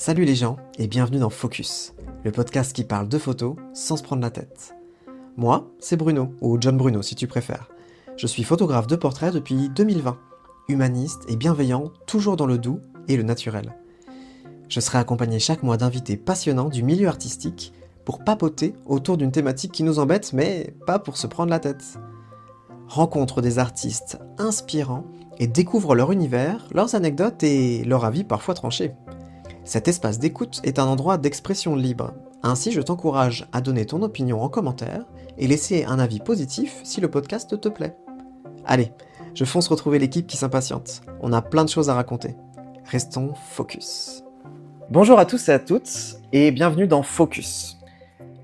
Salut les gens et bienvenue dans Focus, le podcast qui parle de photos sans se prendre la tête. Moi, c'est Bruno, ou John Bruno si tu préfères. Je suis photographe de portrait depuis 2020, humaniste et bienveillant, toujours dans le doux et le naturel. Je serai accompagné chaque mois d'invités passionnants du milieu artistique pour papoter autour d'une thématique qui nous embête, mais pas pour se prendre la tête. Rencontre des artistes inspirants et découvre leur univers, leurs anecdotes et leur avis parfois tranchés. Cet espace d'écoute est un endroit d'expression libre. Ainsi, je t'encourage à donner ton opinion en commentaire et laisser un avis positif si le podcast te plaît. Allez, je fonce retrouver l'équipe qui s'impatiente. On a plein de choses à raconter. Restons focus. Bonjour à tous et à toutes et bienvenue dans Focus.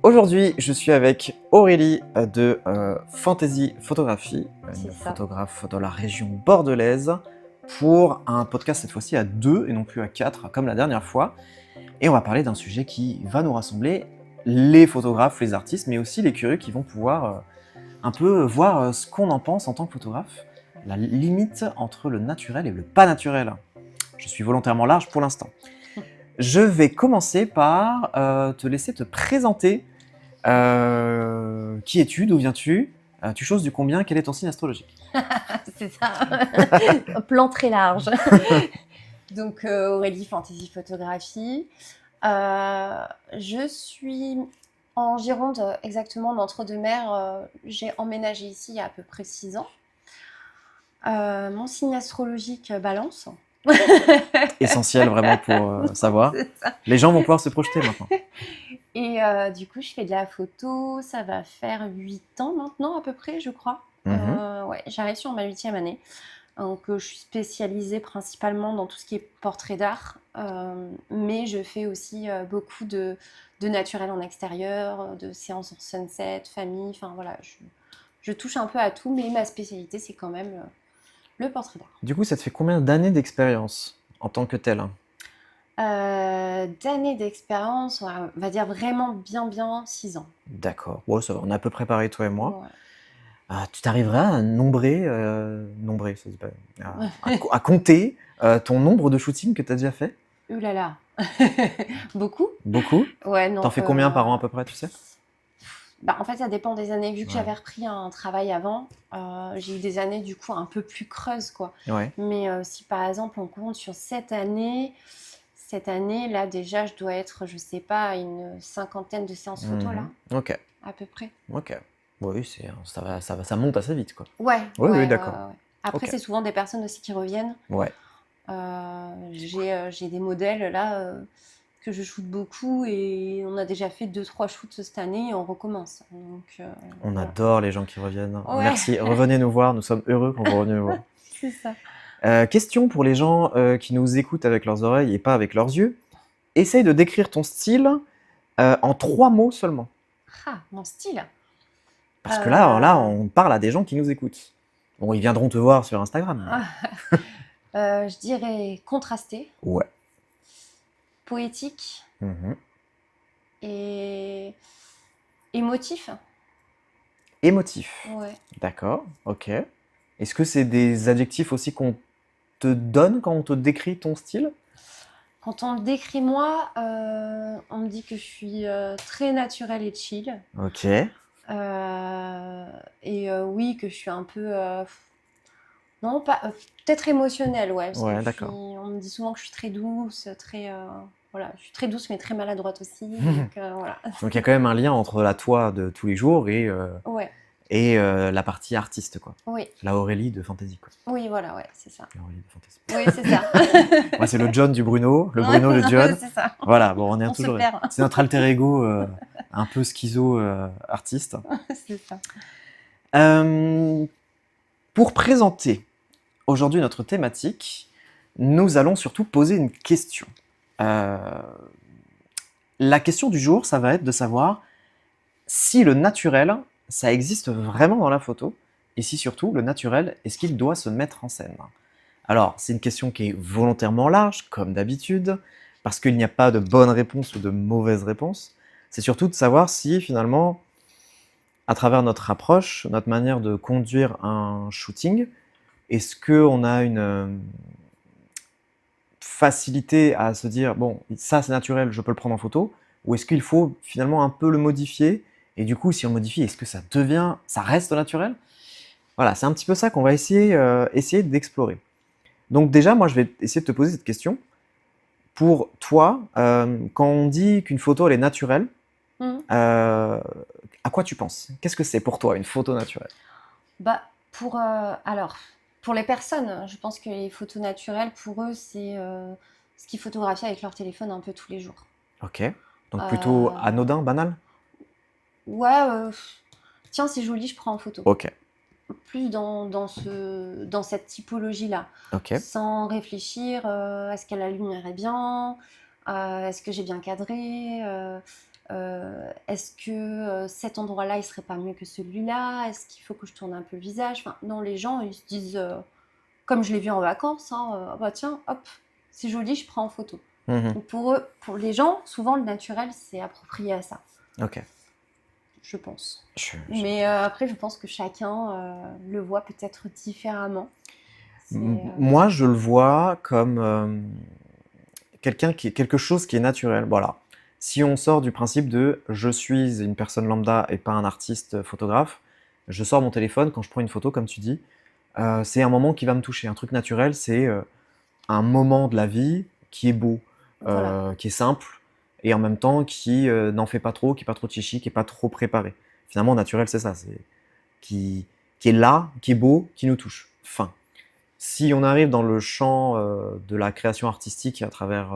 Aujourd'hui, je suis avec Aurélie de Fantasy Photographie, une photographe dans la région bordelaise, pour un podcast cette fois-ci à 2 et non plus à 4 comme la dernière fois. Et on va parler d'un sujet qui va nous rassembler, les photographes, les artistes, mais aussi les curieux qui vont pouvoir un peu voir ce qu'on en pense en tant que photographe, la limite entre le naturel et le pas naturel. Je suis volontairement large pour l'instant. Je vais commencer par te laisser te présenter. Qui es-tu? D'où viens-tu? Tu choses du combien? Quel est ton signe astrologique? C'est ça, un plan très large. Donc Aurélie, Fantasy Photographie. Je suis en Gironde, exactement, d'Entre-deux-Mers. J'ai emménagé ici il y a à peu près 6 ans. Mon signe astrologique, Balance. Essentiel vraiment pour savoir. Les gens vont pouvoir se projeter maintenant. Et du coup, je fais de la photo, ça va faire 8 ans maintenant à peu près, je crois. Ouais, j'arrive sur ma 8e année. Donc, je suis spécialisée principalement dans tout ce qui est portrait d'art, mais je fais aussi beaucoup de naturel en extérieur, de séances en sunset, famille, enfin voilà, je touche un peu à tout, mais ma spécialité, c'est quand même le portrait d'art. Du coup, ça te fait combien d'années d'expérience en tant que tel? D'années d'expérience, on va dire vraiment bien 6 ans. D'accord. Ouais, ça va, on est à peu près pareil, toi et moi. Ouais. Tu t'arriveras à ça se dit pas, à compter ton nombre de shootings que tu as déjà fait? Ouh là là, beaucoup. Beaucoup? Ouais, non. T'en fais combien par an à peu près, tu sais? En fait, ça dépend des années. Vu que j'avais repris un travail avant, j'ai eu des années du coup un peu plus creuses, quoi. Ouais. Mais si par exemple on compte sur cette année, là déjà, je dois être, je sais pas, une 50aine de séances photo là, Ok. à peu près. Ok. Oui, ça monte assez vite, quoi. Ouais. Oui, d'accord. Ouais. Après, Ok. c'est souvent des personnes aussi qui reviennent. Ouais. J'ai des modèles là que je shoote beaucoup et on a déjà fait 2-3 shoots cette année et on recommence. Donc, On voilà. adore les gens qui reviennent. Ouais. Merci, revenez nous voir, nous sommes heureux quand vous revenez nous voir. C'est ça. Question pour les gens qui nous écoutent avec leurs oreilles et pas avec leurs yeux. Essaye de décrire ton style en 3 mots seulement. Ah, mon style. Parce que là, on parle à des gens qui nous écoutent. Bon, ils viendront te voir sur Instagram. Je dirais contrasté, Ouais. poétique Mhm. et émotif. Émotif. Ouais. D'accord, ok. Est-ce que c'est des adjectifs aussi qu'on te donne quand on te décrit ton style? Quand on me décrit moi, on me dit que je suis très naturelle et chill. Ok. Et oui, que je suis un peu... non, pas, peut-être émotionnelle, ouais. Parce Ouais, que d'accord. on me dit souvent que je suis très douce, très... voilà, je suis très douce mais très maladroite aussi. Donc voilà. Donc il y a quand même un lien entre la toi de tous les jours Ouais, et la partie artiste, quoi. oui, La Aurélie de Fantasy, quoi. oui, voilà, ouais, c'est ça. La Aurélie de Fantasy. Oui, c'est ça. Moi, c'est le John du Bruno, le Bruno de John. C'est ça. Voilà, bon, on est On toujours. se perd. C'est notre alter ego un peu schizo artiste. C'est ça. Pour présenter aujourd'hui notre thématique, nous allons surtout poser une question. La question du jour, ça va être de savoir si le naturel, ça existe vraiment dans la photo, et si surtout le naturel, est-ce qu'il doit se mettre en scène? Alors, c'est une question qui est volontairement large, comme d'habitude, parce qu'il n'y a pas de bonne réponse ou de mauvaise réponse. C'est surtout de savoir si finalement, à travers notre approche, notre manière de conduire un shooting, est-ce qu'on a une facilité à se dire, bon, ça c'est naturel, je peux le prendre en photo, ou est-ce qu'il faut finalement un peu le modifier, et du coup, si on le modifie, est-ce que ça reste naturel? Voilà, c'est un petit peu ça qu'on va essayer d'explorer. Donc déjà, moi, je vais essayer de te poser cette question. Pour toi, quand on dit qu'une photo, elle est naturelle, Mmh. à quoi tu penses? Qu'est-ce que c'est pour toi, une photo naturelle? Bah, alors, pour les personnes, je pense que les photos naturelles, pour eux, c'est ce qu'ils photographient avec leur téléphone un peu tous les jours. Ok. Donc plutôt Euh, anodin, banal? ouais, tiens, c'est joli, je prends en photo. Ok. Plus dans cette typologie-là, Ok. sans réfléchir, est-ce que la lumière est bien, est-ce que j'ai bien cadré, est-ce que cet endroit-là, il serait pas mieux que celui-là, est-ce qu'il faut que je tourne un peu le visage, enfin, non, les gens, ils se disent, comme je l'ai vu en vacances, hein, ah bah tiens, hop, c'est joli, je prends en photo. Mhm. Donc pour eux, pour les gens, souvent le naturel, c'est approprié à ça, Ok. je pense. Je- je- Mais après, je pense que chacun le voit peut-être différemment. Moi, je le vois comme quelque chose qui est naturel. Voilà. Si on sort du principe de je suis une personne lambda et pas un artiste photographe, je sors mon téléphone quand je prends une photo, comme tu dis. C'est un moment qui va me toucher. Un truc naturel, c'est un moment de la vie qui est beau, Voilà. qui est simple, et en même temps qui n'en fait pas trop, qui n'est pas trop chichi, qui n'est pas trop préparé. Finalement, naturel, c'est ça, c'est qui est là, qui est beau, qui nous touche. Fin. Si on arrive dans le champ de la création artistique à travers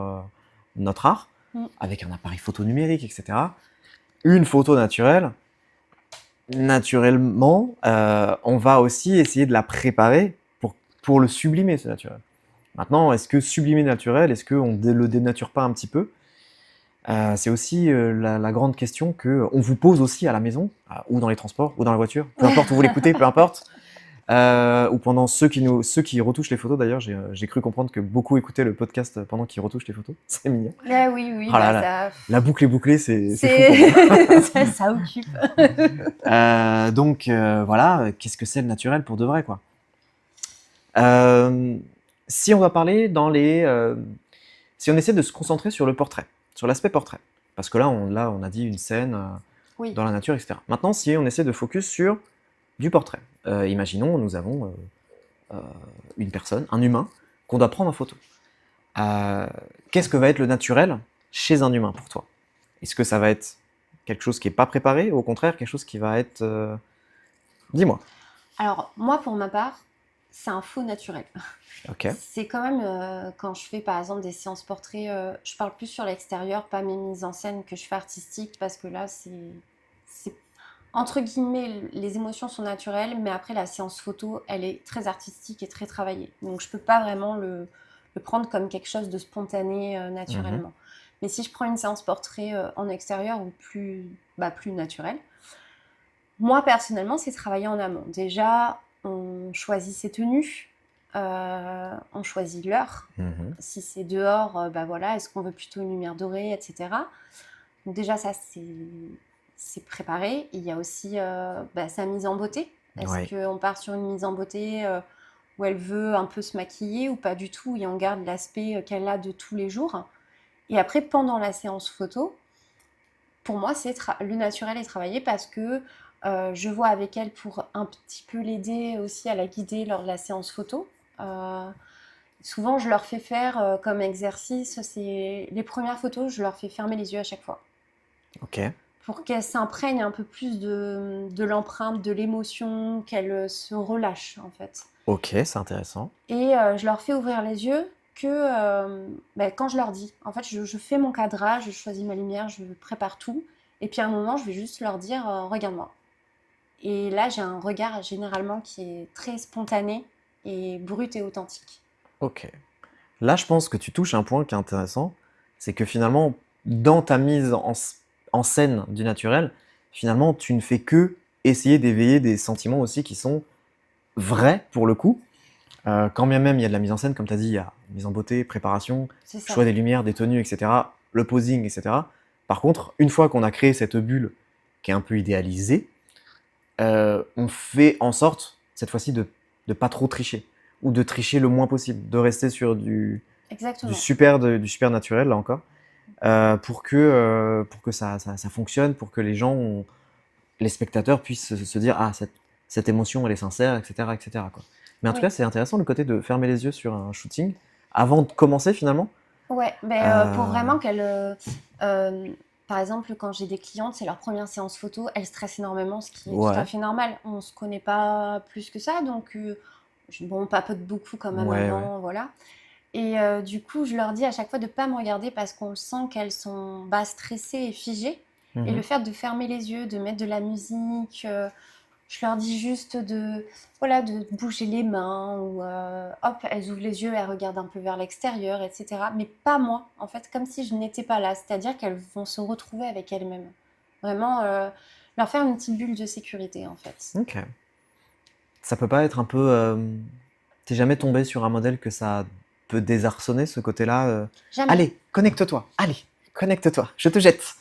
notre art, Mm. avec un appareil photo numérique, etc., une photo naturelle, naturellement, on va aussi essayer de la préparer pour le sublimer, ce naturel. Maintenant, est-ce que sublimer naturel, est-ce qu'on ne le dénature pas un petit peu? C'est aussi la grande question qu'on vous pose aussi à la maison, ou dans les transports, ou dans la voiture, peu importe où vous l'écoutez, peu importe. Ou pendant ceux qui retouchent les photos, d'ailleurs, j'ai cru comprendre que beaucoup écoutaient le podcast pendant qu'ils retouchent les photos. C'est mignon. Ah oui, oui, Oh là bah là, ça, la boucle est bouclée, c'est fou pour moi. ça occupe. Donc voilà, qu'est-ce que c'est le naturel pour de vrai, quoi. Euh, si on va parler si on essaie de se concentrer sur le portrait, sur l'aspect portrait, parce que là on a dit une scène Oui. dans la nature, etc. Maintenant, si on essaie de focus sur du portrait, imaginons nous avons une personne, un humain, qu'on doit prendre en photo. Qu'est-ce que va être le naturel chez un humain pour toi? Est-ce que ça va être quelque chose qui n'est pas préparé, ou au contraire quelque chose qui va être... Dis-moi. Alors, moi, pour ma part, c'est un faux naturel. Ok. C'est quand même, quand je fais par exemple des séances portraits, je parle plus sur l'extérieur, pas mes mises en scène que je fais artistiques, parce que là, c'est entre guillemets, les émotions sont naturelles, mais après, la séance photo, elle est très artistique et très travaillée. Donc, je peux pas vraiment le prendre comme quelque chose de spontané naturellement. Mais si je prends une séance portrait en extérieur ou plus naturelle, moi, personnellement, c'est travailler en amont. Déjà, on choisit ses tenues, on choisit l'heure. Mhm. Si c'est dehors, bah voilà, est-ce qu'on veut plutôt une lumière dorée, etc. Donc déjà, ça, c'est préparé. Il y a aussi sa mise en beauté. Est-ce Ouais. qu'on part sur une mise en beauté où elle veut un peu se maquiller ou pas du tout, et on garde l'aspect qu'elle a de tous les jours. Et après, pendant la séance photo, pour moi, le naturel est travaillé parce que je vois avec elle pour un petit peu l'aider aussi à la guider lors de la séance photo. Euh, Souvent, je leur fais faire comme exercice, c'est les premières photos, je leur fais fermer les yeux à chaque fois Ok. pour qu'elles s'imprègnent un peu plus de l'empreinte, de l'émotion, qu'elles se relâchent en fait. Ok, c'est intéressant. Et je leur fais ouvrir les yeux que quand je leur dis. En fait, je fais mon cadrage, je choisis ma lumière, je prépare tout. Et puis à un moment, je vais juste leur dire regarde-moi. Et là, j'ai un regard généralement qui est très spontané et brut et authentique. Ok. Là, je pense que tu touches un point qui est intéressant, c'est que finalement, dans ta mise en scène du naturel, finalement, tu ne fais que essayer d'éveiller des sentiments aussi qui sont vrais pour le coup. Quand bien même il y a de la mise en scène, comme tu as dit, il y a mise en beauté, préparation, C'est ça. choix des lumières, des tenues, etc., le posing, etc. Par contre, une fois qu'on a créé cette bulle qui est un peu idéalisée, on fait en sorte, cette fois-ci, de ne pas trop tricher, ou de tricher le moins possible, de rester sur Exactement. du super naturel, là encore, pour que ça fonctionne, pour que les spectateurs puissent se dire ah cette émotion elle est sincère, etc., etc., quoi. Mais en tout Oui. cas, c'est intéressant le côté de fermer les yeux sur un shooting avant de commencer finalement. Ouais, ben, pour Euh, vraiment qu'elles, par exemple, quand j'ai des clientes, c'est leur première séance photo, elles stressent énormément, ce qui est tout à ouais, fait normal. On se connaît pas plus que ça, donc bon, on papote beaucoup quand même ouais, ouais. avant, voilà. Et du coup, je leur dis à chaque fois de pas me regarder parce qu'on sent qu'elles sont bah, stressées et figées. Et le Mhm. fait de fermer les yeux, de mettre de la musique, je leur dis juste de, voilà, de bouger les mains ou hop, elles ouvrent les yeux, elles regardent un peu vers l'extérieur, etc. Mais pas moi, en fait, comme si je n'étais pas là. C'est-à-dire qu'elles vont se retrouver avec elles-mêmes. Vraiment, leur faire une petite bulle de sécurité, en fait. Ok. Ça peut pas être un peu. T'es jamais tombé sur un modèle que ça peut désarçonner ce côté-là Jamais. Allez, connecte-toi. Allez, connecte-toi. Je te jette.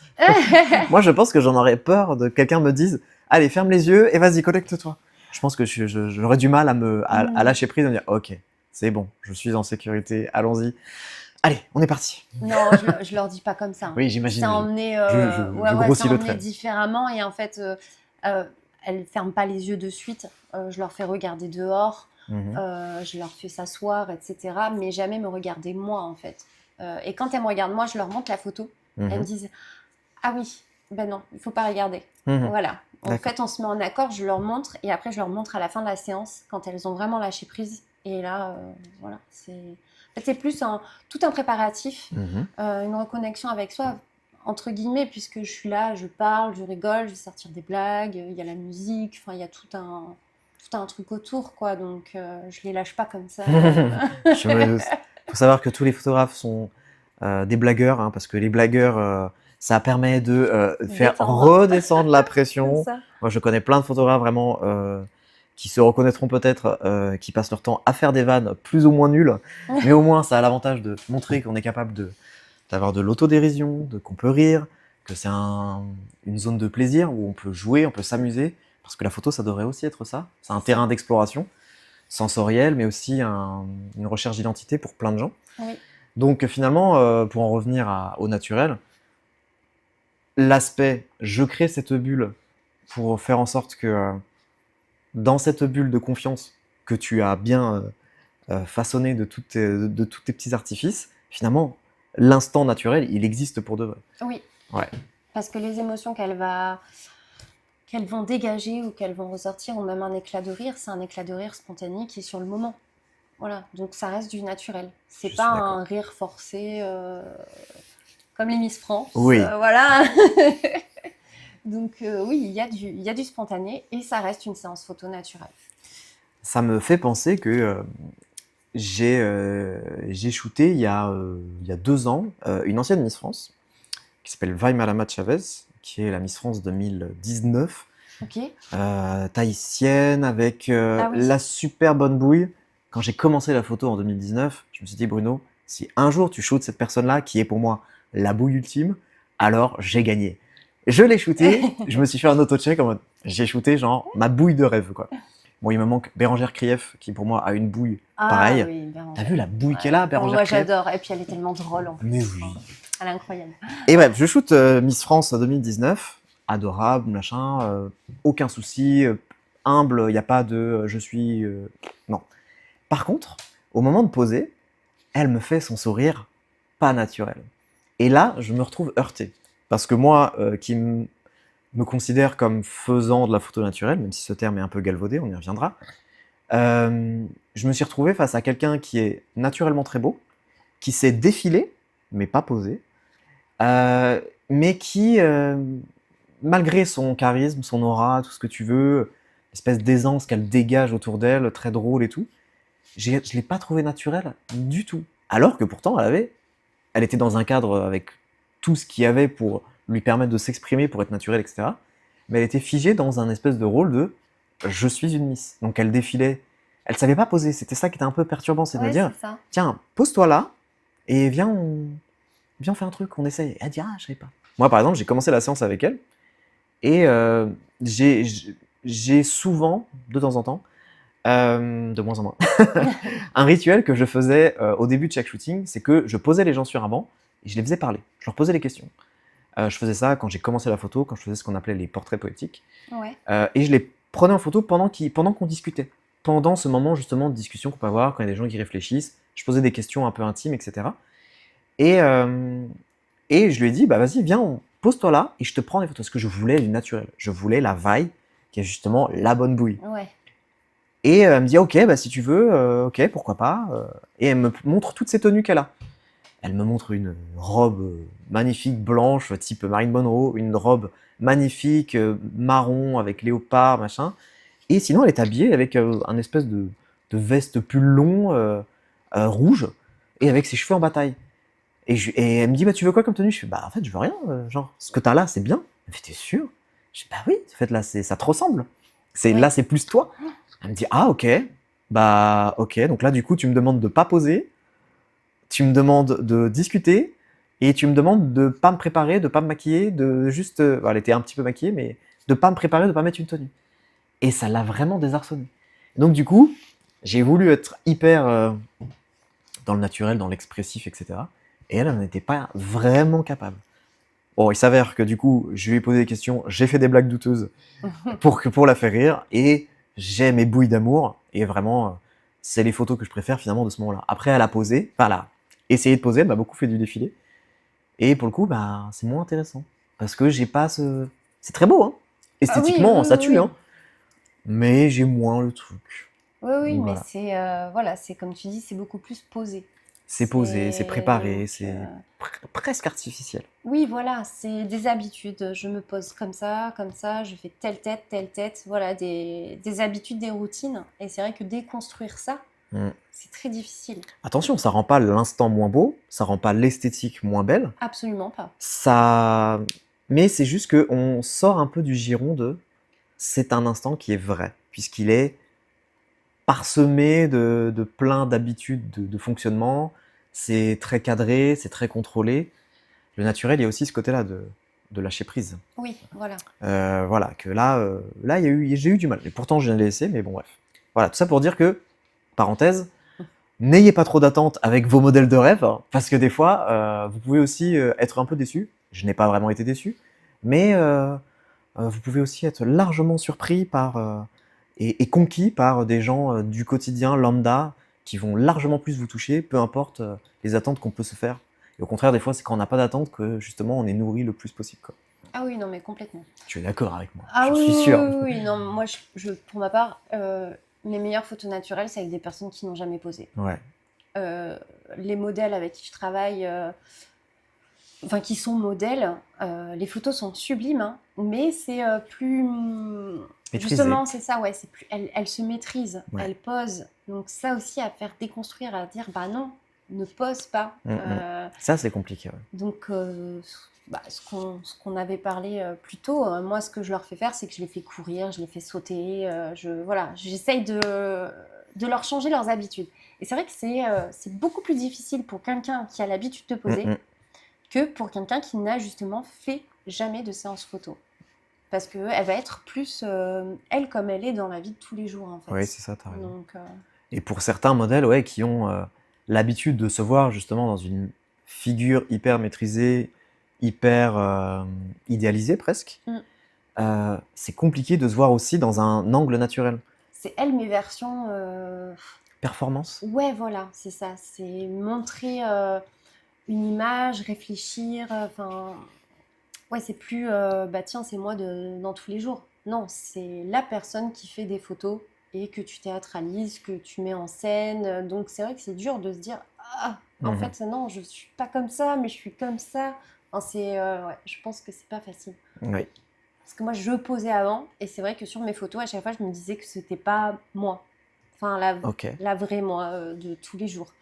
Moi, je pense que j'en aurais peur de que quelqu'un me dise allez, ferme les yeux et vas-y, connecte-toi. Je pense que j'aurais du mal à Hmm. lâcher prise et me dire ok, c'est bon, je suis en sécurité, allons-y. Allez, on est parti. Non, je leur dis pas comme ça, hein. Oui, C'est j'imagine. emmené, ouais, Je ouais, c'est grossis le emmené trait. différemment et en fait, heu, elles ferment pas les yeux de suite. Je leur fais regarder dehors, Mhm. je leur fais s'asseoir et cetera, mais jamais me regarder moi, en fait. Et quand elles me regardent moi, je leur montre la photo. Elles me Mhm. disent: «Ah oui, ben non, il faut pas regarder». Mhm. Voilà. En D'accord. fait, on se met en accord, je leur montre et après je leur montre à la fin de la séance quand elles ont vraiment lâché prise et là, voilà, en fait, c'est plus tout un préparatif, Mhm. une reconnexion avec soi, entre guillemets, puisque je suis là, je parle, je rigole, je vais sortir des blagues, il y a la musique, enfin, il y a tout un truc autour, quoi, donc je les lâche pas comme ça. Je me doute. Faut savoir que tous les photographes sont des blagueurs, hein, parce que les blagueurs, ça permet de faire Détendre, redescendre la c'est pression. ça. Moi, je connais plein de photographes vraiment qui se reconnaîtront peut-être, qui passent leur temps à faire des vannes plus ou moins nulles, mais au moins ça a l'avantage de montrer qu'on est capable d'avoir de l'autodérision, qu'on peut rire, que c'est une zone de plaisir où on peut jouer, on peut s'amuser, parce que la photo, ça devrait aussi être ça. C'est un C'est ça. terrain d'exploration sensorielle, mais aussi une recherche d'identité pour plein de gens. Oui, Donc finalement, pour en revenir au naturel, l'aspect je crée cette bulle pour faire en sorte que dans cette bulle de confiance que tu as bien façonnée de tous tes petits artifices, finalement, l'instant naturel, il existe pour de vrai. oui, Ouais, parce que les émotions qu'elles vont dégager ou qu'elles vont ressortir, ou même un éclat de rire, c'est un éclat de rire spontané qui est sur le moment. Voilà, donc ça reste du naturel. C'est je pas suis d'accord. un rire forcé comme les Miss France, Oui, voilà. Donc oui, il y a du spontané et ça reste une séance photo naturelle. ça me fait penser que j'ai shooté il y a 2 ans une ancienne Miss France qui s'appelle Vaimala Chavez, qui est la Miss France 2019, Ok. tahitienne, avec Ah oui. la super bonne bouille. Quand j'ai commencé la photo en 2019, je me suis dit, Bruno, si un jour tu shootes cette personne-là, qui est pour moi la bouille ultime, alors j'ai gagné. Je l'ai shooté, je me suis fait un auto-check en mode, j'ai shooté genre ma bouille de rêve, quoi. Bon, il me manque Bérangère Krief, qui pour moi a une bouille Ah pareille. oui, T'as Bérangère. vu la bouille qu'elle Ouais. a, Bon, Bérangère moi Krief? j'adore. Et puis elle est tellement drôle en Mais plus. oui. Enfin, elle est incroyable. Et bref, je shoot Miss France 2019, adorable, machin, aucun souci, humble, il n'y a pas de je suis. Non. Par contre, au moment de poser, elle me fait son sourire pas naturel. Et là, je me retrouve heurté. Parce que moi, qui me considère comme faisant de la photo naturelle, même si ce terme est un peu galvaudé, on y reviendra, je me suis retrouvé face à quelqu'un qui est naturellement très beau, qui sait défiler, mais pas poser, euh, mais qui, malgré son charisme, son aura, tout ce que tu veux, l'espèce d'aisance qu'elle dégage autour d'elle, très drôle et tout, je ne l'ai pas trouvé naturel du tout. Alors que pourtant, elle était dans un cadre avec tout ce qu'il y avait pour lui permettre de s'exprimer, pour être naturelle, etc. Mais elle était figée dans un espèce de rôle de je suis une Miss. Donc elle défilait. Elle savait pas poser. C'était ça qui était un peu perturbant, c'est de me Ouais, dire c'est ça. tiens, pose-toi là et viens, on fait un truc, on essaye. Elle dit ah, je sais pas. Moi, par exemple, j'ai commencé la séance avec elle et j'ai souvent, de temps en temps, De moins en moins. Un rituel que je faisais au début de chaque shooting, c'est que je posais les gens sur un banc et je les faisais parler. Je leur posais des questions. Je faisais ça quand j'ai commencé la photo, quand je faisais ce qu'on appelait les portraits poétiques. Ouais. Et je les prenais en photo pendant qu'on discutait. Pendant ce moment justement de discussion qu'on peut avoir, quand il y a des gens qui réfléchissent, je posais des questions un peu intimes, etc. Et, et je lui ai dit, bah vas-y, viens, pose-toi là et je te prends des photos. Parce que je voulais du naturel. Je voulais la vaille, qui est justement la bonne bouille. Ouais. Et elle me dit, ok, bah si tu veux, ok, pourquoi pas. Et elle me montre toutes ces tenues qu'elle a. Elle me montre une robe magnifique blanche, type Marilyn Monroe, une robe magnifique marron avec léopard, machin. Et sinon, elle est habillée avec un espèce de veste pull long rouge et avec ses cheveux en bataille. Et elle me dit, bah tu veux quoi comme tenue? Je fais, bah en fait, je veux rien. Genre, ce que t'as là, c'est bien. Elle me fait, t'es sûr? Je dis, bah oui, en fait, là, ça te ressemble. Ouais. Là, c'est plus toi. Elle me dit, ah ok. Bah ok, donc là, du coup, tu me demandes de pas poser, tu me demandes de discuter, et tu me demandes de pas me préparer, de pas me maquiller, de juste... elle était un petit peu maquillée, mais de pas me préparer, de pas mettre une tenue. Et ça l'a vraiment désarçonné. Donc du coup, j'ai voulu être hyper dans le naturel, dans l'expressif, etc. Et elle n'en était pas vraiment capable. Bon, il s'avère que du coup, je lui ai posé des questions, j'ai fait des blagues douteuses pour la faire rire, et j'ai mes bouilles d'amour, et vraiment, c'est les photos que je préfère finalement de ce moment-là. Après, elle a posé, enfin, elle a essayé de poser, elle m'a beaucoup fait du défilé, et pour le coup, bah, c'est moins intéressant. Parce que j'ai pas ce... C'est très beau, hein. Ah oui, Esthétiquement, oui, ça oui, tue, oui. hein. Mais j'ai moins le truc. Oui, oui, Donc mais voilà. c'est voilà, c'est comme tu dis, c'est beaucoup plus posé. C'est posé, c'est préparé, Donc, c'est presque artificiel. oui, voilà, c'est des habitudes. Je me pose comme ça, je fais telle tête. Voilà, des habitudes, des routines. Et c'est vrai que déconstruire ça, Mm. c'est très difficile. Attention, ça rend pas l'instant moins beau, ça rend pas l'esthétique moins belle, Absolument pas. ça... Mais c'est juste qu'on sort un peu du giron de c'est un instant qui est vrai, puisqu'il est parsemé de plein d'habitudes de fonctionnement, c'est très cadré, c'est très contrôlé. Le naturel, il y a aussi ce côté-là de lâcher prise. Oui, voilà. Voilà, que là j'ai eu du mal. Et pourtant, je viens de les laisser, mais bon, bref. Voilà, tout ça pour dire que, parenthèse, n'ayez pas trop d'attentes avec vos modèles de rêve, hein, parce que des fois, vous pouvez aussi être un peu déçu. Je n'ai pas vraiment été déçu, mais vous pouvez aussi être largement surpris et conquis par des gens du quotidien lambda qui vont largement plus vous toucher, peu importe les attentes qu'on peut se faire. Et au contraire, des fois, c'est quand on n'a pas d'attente que justement on est nourri le plus possible, quoi. Ah oui, non, mais complètement. Tu es d'accord avec moi? Ah J'en oui, suis oui, sûr. oui, oui, non, moi, pour ma part, mes meilleures photos naturelles, c'est avec des personnes qui n'ont jamais posé. Ouais. Les modèles avec qui je travaille, enfin qui sont modèles, les photos sont sublimes, hein, mais c'est plus... Maîtrisé. Justement, c'est ça, ouais, c'est plus, elles se maîtrisent, Ouais. elles posent. Donc ça aussi à faire déconstruire, à dire, bah non, ne pose pas. Ça, c'est compliqué. Ouais. Donc, ce qu'on avait parlé plus tôt, moi, ce que je leur fais faire, c'est que je les fais courir, je les fais sauter. Voilà, j'essaye de leur changer leurs habitudes. Et c'est vrai que c'est beaucoup plus difficile pour quelqu'un qui a l'habitude de poser que pour quelqu'un qui n'a justement fait jamais de séance photo. Parce qu'elle va être plus, elle, comme elle est dans la vie de tous les jours, en fait. Oui, c'est ça, t'as raison. Donc, Et pour certains modèles, ouais, qui ont l'habitude de se voir justement dans une figure hyper maîtrisée, hyper idéalisée presque, c'est compliqué de se voir aussi dans un angle naturel. c'est elle, mes versions... Performance. Ouais, voilà, c'est ça. C'est montrer une image, réfléchir. Enfin, ouais, c'est plus, bah tiens, c'est moi dans tous les jours. Non, c'est la personne qui fait des photos et que tu théâtralises, que tu mets en scène. Donc c'est vrai que c'est dur de se dire, ah, en fait, non, je suis pas comme ça, mais je suis comme ça. Enfin, ouais, je pense que c'est pas facile. Oui. Parce que moi, je posais avant, et c'est vrai que sur mes photos, à chaque fois, je me disais que c'était pas moi. Enfin, la vraie moi de tous les jours.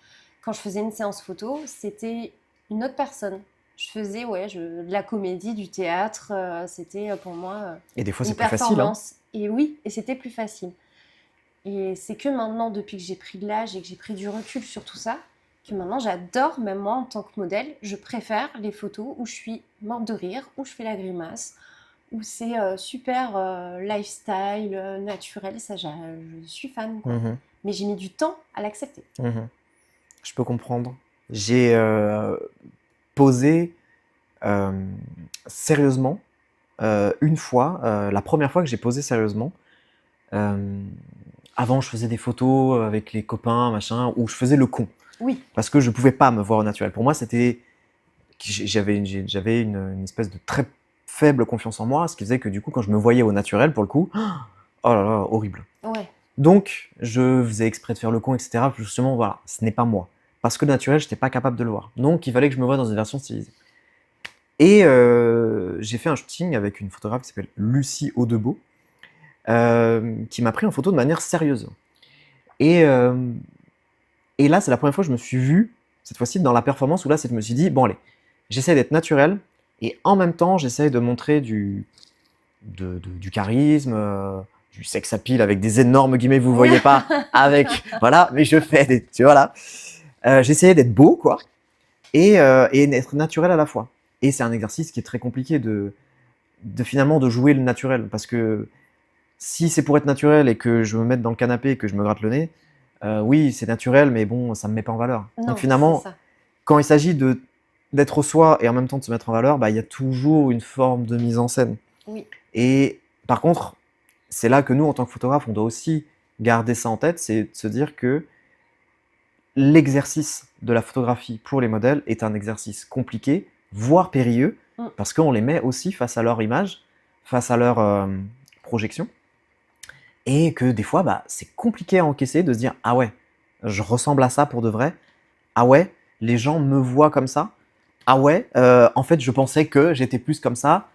Quand je faisais une séance photo, c'était une autre personne. Je faisais de la comédie, du théâtre. C'était pour moi Et des fois, une c'est plus facile. Hein. Et oui, et c'était plus facile. Et c'est que maintenant, depuis que j'ai pris de l'âge et que j'ai pris du recul sur tout ça, que maintenant j'adore, même moi en tant que modèle, je préfère les photos où je suis morte de rire, où je fais la grimace, où c'est super lifestyle, naturel, ça je suis fan, quoi. Mhm, Mais j'ai mis du temps à l'accepter. mhm. Je peux comprendre. J'ai posé euh, sérieusement une fois, la première fois que j'ai posé sérieusement. euh, Avant, je faisais des photos avec les copains, machin, où je faisais le con. Oui, Parce que je pouvais pas me voir au naturel. Pour moi, c'était. J'avais une espèce de très faible confiance en moi, ce qui faisait que du coup, quand je me voyais au naturel, pour le coup, oh là là, horrible. ouais. Donc, je faisais exprès de faire le con, etc. Justement, voilà, ce n'est pas moi. Parce que le naturel, je n'étais pas capable de le voir. Donc, il fallait que je me voie dans une version stylisée. Et j'ai fait un shooting avec une photographe qui s'appelle Lucie Audebeau, qui m'a pris en photo de manière sérieuse. Et, euh, et là, c'est la première fois que je me suis vu, cette fois-ci, dans la performance, où là, je me suis dit, bon, allez, j'essaie d'être naturel, et en même temps, j'essaie de montrer du charisme, du sex appeal avec des énormes guillemets, vous ne voyez pas, avec, voilà, mais je fais des, tu vois là. J'essayais d'être beau, quoi, et d'être naturel à la fois. Et c'est un exercice qui est très compliqué finalement de jouer le naturel, parce que si c'est pour être naturel et que je me mette dans le canapé et que je me gratte le nez, oui, c'est naturel, mais bon, ça me met pas en valeur. Donc Non, c'est finalement, ça. quand il s'agit d'être soi et en même temps de se mettre en valeur, bah, il y a toujours une forme de mise en scène. Oui, Et par contre, c'est là que nous, en tant que photographe, on doit aussi garder ça en tête, c'est de se dire que l'exercice de la photographie pour les modèles est un exercice compliqué, voire périlleux, mm, parce qu'on les met aussi face à leur image, face à leur projection, et que des fois, bah, c'est compliqué à encaisser de se dire ah ouais, je ressemble à ça pour de vrai, ah ouais, les gens me voient comme ça, ah ouais, en fait, je pensais que j'étais plus comme ça,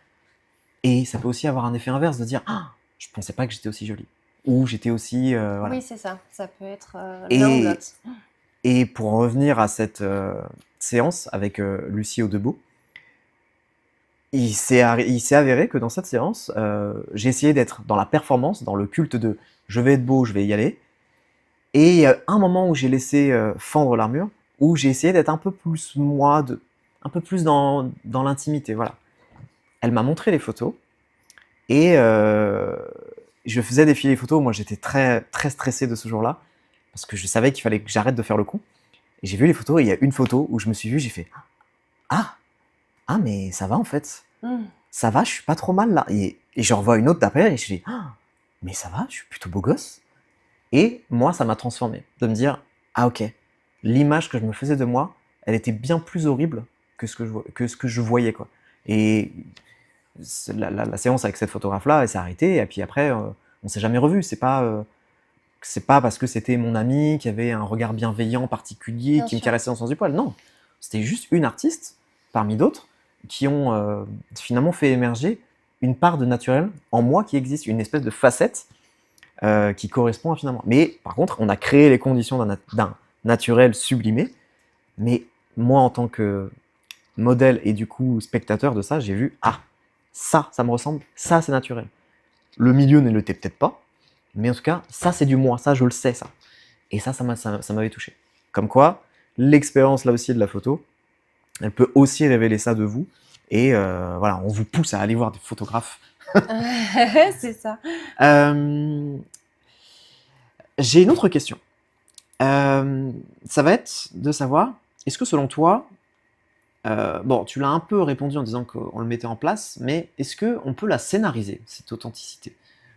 et ça peut aussi avoir un effet inverse de dire ah, je pensais pas que j'étais aussi jolie, ou j'étais aussi voilà. oui, c'est ça. Ça peut être l'un ou Et l'autre. Et pour en revenir à cette séance avec Lucie Audebeau, il s'est avéré que dans cette séance, j'ai essayé d'être dans la performance, dans le culte de je vais être beau, je vais y aller. Et il y a un moment où j'ai laissé fendre l'armure, où j'ai essayé d'être un peu plus moi, un peu plus dans l'intimité. Voilà. Elle m'a montré les photos et je faisais défiler les photos. Moi, j'étais très, très stressé de ce jour-là parce que je savais qu'il fallait que j'arrête de faire le con. Et j'ai vu les photos et il y a une photo où je me suis vu, j'ai fait ah, ah, mais ça va en fait. Mm. Ça va, je suis pas trop mal là. Et je revois une autre d'après et je dis ah, mais ça va, je suis plutôt beau gosse. Et moi, ça m'a transformé. De me dire ah, ok, l'image que je me faisais de moi, elle était bien plus horrible que ce que je voyais, quoi. Et la séance avec cette photographe-là, elle s'est arrêtée. Et puis après, on s'est jamais revu. C'est pas parce que c'était mon ami qui avait un regard bienveillant particulier Bien qui me sûr. caressait dans le sens du poil. Non, c'était juste une artiste parmi d'autres qui ont finalement fait émerger une part de naturel en moi qui existe, une espèce de facette qui correspond à finalement. Mais par contre, on a créé les conditions d'un naturel sublimé. Mais moi, en tant que modèle et du coup spectateur de ça, j'ai vu ah, ça me ressemble, ça c'est naturel. Le milieu ne l'était peut-être pas, mais en tout cas, ça c'est du moi, ça je le sais, ça. Et ça m'avait touché. Comme quoi, l'expérience là aussi de la photo, elle peut aussi révéler ça de vous. Et voilà, on vous pousse à aller voir des photographes. C'est ça. Euh, j'ai une autre question. Ça va être de savoir, est-ce que selon toi, bon, tu l'as un peu répondu en disant qu'on le mettait en place, mais est-ce qu'on peut la scénariser, cette authenticité,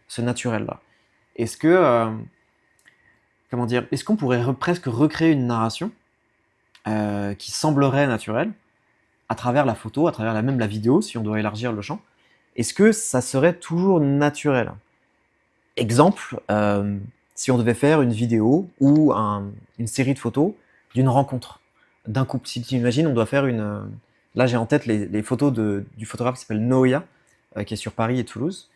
ce naturel-là? Est-ce que, comment dire, est-ce qu'on pourrait presque recréer une narration qui semblerait naturelle à travers la photo, à travers même la vidéo, si on doit élargir le champ? Est-ce que ça serait toujours naturel? Exemple, si on devait faire une vidéo ou une série de photos d'une rencontre, d'un couple. Si tu imagines, on doit faire une. Là, j'ai en tête les photos du photographe qui s'appelle Noya, qui est sur Paris et Toulouse,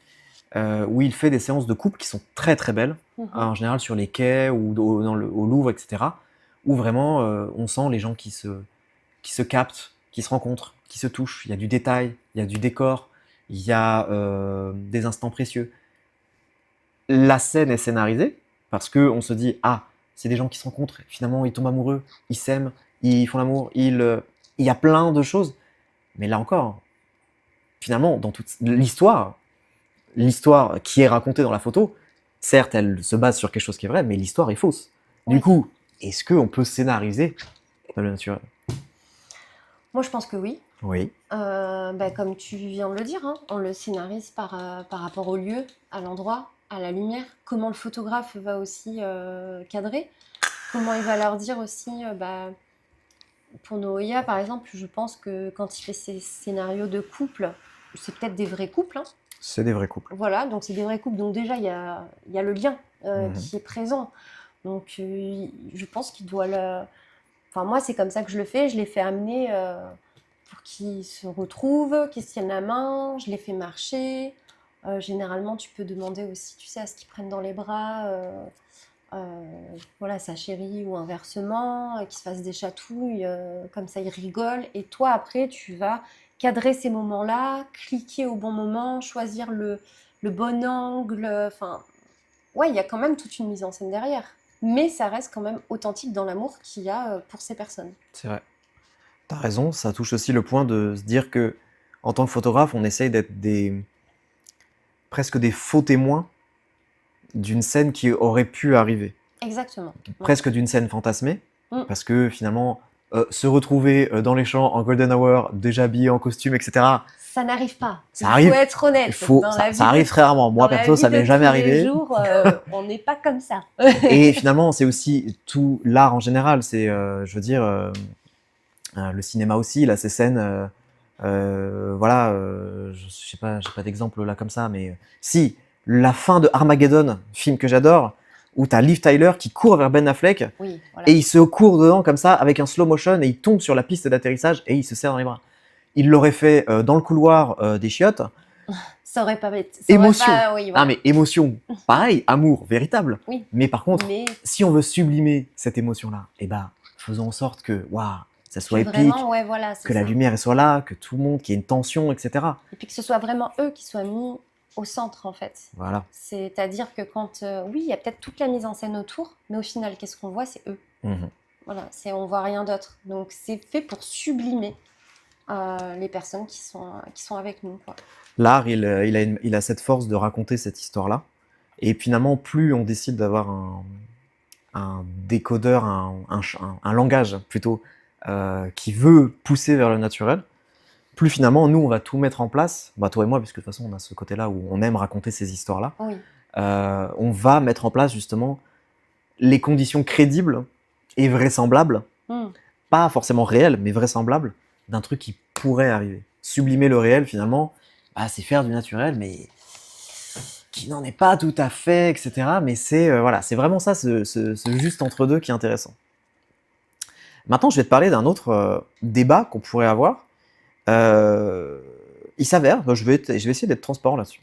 où il fait des séances de couple qui sont très très belles, Mhm. en général sur les quais ou au Louvre, etc. Où vraiment on sent les gens qui se captent, qui se rencontrent, qui se touchent. Il y a du détail, il y a du décor, il y a des instants précieux. La scène est scénarisée parce que on se dit ah, c'est des gens qui se rencontrent, finalement ils tombent amoureux, ils s'aiment, ils font l'amour, il y a plein de choses. Mais là encore, finalement, dans toute l'histoire qui est racontée dans la photo, certes, elle se base sur quelque chose qui est vrai, mais l'histoire est fausse. Du Oui. coup, est-ce qu'on peut scénariser le naturel? Moi, je pense que oui. Oui. Comme tu viens de le dire, hein, on le scénarise par rapport au lieu, à l'endroit, à la lumière, comment le photographe va aussi cadrer, comment il va leur dire aussi, pour Noéa par exemple, je pense que quand il fait ses scénarios de couple, c'est peut-être des vrais couples, hein. C'est des vrais couples. Voilà, donc c'est des vrais couples, donc déjà il y a le lien Mhm. qui est présent. Donc je pense qu'il doit le... Enfin moi c'est comme ça que je le fais, je les fais amener pour qu'ils se retrouvent, qu'ils se tiennent la main, je les fais marcher. Généralement tu peux demander aussi, tu sais, à ce qu'ils prennent dans les bras voilà, sa chérie ou inversement, qu'ils se fassent des chatouilles, comme ça ils rigolent. Et toi après tu vas cadrer ces moments-là, cliquer au bon moment, choisir le bon angle. Enfin, ouais, il y a quand même toute une mise en scène derrière. Mais ça reste quand même authentique dans l'amour qu'il y a pour ces personnes. C'est vrai. T'as raison, ça touche aussi le point de se dire que, en tant que photographe, on essaye d'être presque des faux témoins d'une scène qui aurait pu arriver. Exactement. Presque d'une scène fantasmée, Mm. parce que finalement, se retrouver dans les champs en golden hour, déjà habillé en costume, etc., Ça n'arrive pas. ça arrive. Il faut être honnête. Ça arrive très rarement. Moi, perso, ça m'est jamais arrivé. Jours, on n'est pas comme ça. Et finalement, c'est aussi tout l'art en général. C'est, je veux dire, le cinéma aussi, là, ces scènes. Voilà, je sais pas, j'ai pas d'exemple là comme ça, mais si, la fin de Armageddon, film que j'adore, où t'as Liv Tyler qui court vers Ben Affleck, Oui, voilà. et il se court dedans comme ça, avec un slow motion, et il tombe sur la piste d'atterrissage, et il se serre dans les bras. Il l'aurait fait dans le couloir des chiottes. Ça aurait pas été... Émotion. Oui, voilà. Ah, mais émotion, pareil, amour, véritable. Oui. Mais par contre, si on veut sublimer cette émotion-là, eh ben, faisons en sorte que, waouh, ça soit épique, vraiment, ouais, voilà, que la lumière soit là, que tout le monde, qu'il y ait une tension, etc. Et puis que ce soit vraiment eux qui soient mis au centre, en fait. Voilà. C'est-à-dire que quand, oui, il y a peut-être toute la mise en scène autour, mais au final, qu'est-ce qu'on voit? C'est eux. Voilà, on voit rien d'autre. Donc c'est fait pour sublimer les personnes qui sont avec nous, quoi. L'art, il a cette force de raconter cette histoire-là. Et finalement, plus on décide d'avoir un décodeur, un langage plutôt, qui veut pousser vers le naturel, plus finalement, nous, on va tout mettre en place, toi et moi, puisque de toute façon, on a ce côté-là où on aime raconter ces histoires-là, Oui. on va mettre en place justement les conditions crédibles et vraisemblables, pas forcément réelles, mais vraisemblables, d'un truc qui pourrait arriver. Sublimer le réel, finalement, c'est faire du naturel, mais qui n'en est pas tout à fait, etc. Mais c'est voilà, c'est vraiment ça, ce juste entre deux qui est intéressant. Maintenant, je vais te parler d'un autre débat qu'on pourrait avoir. Il s'avère, je vais essayer d'être transparent là-dessus.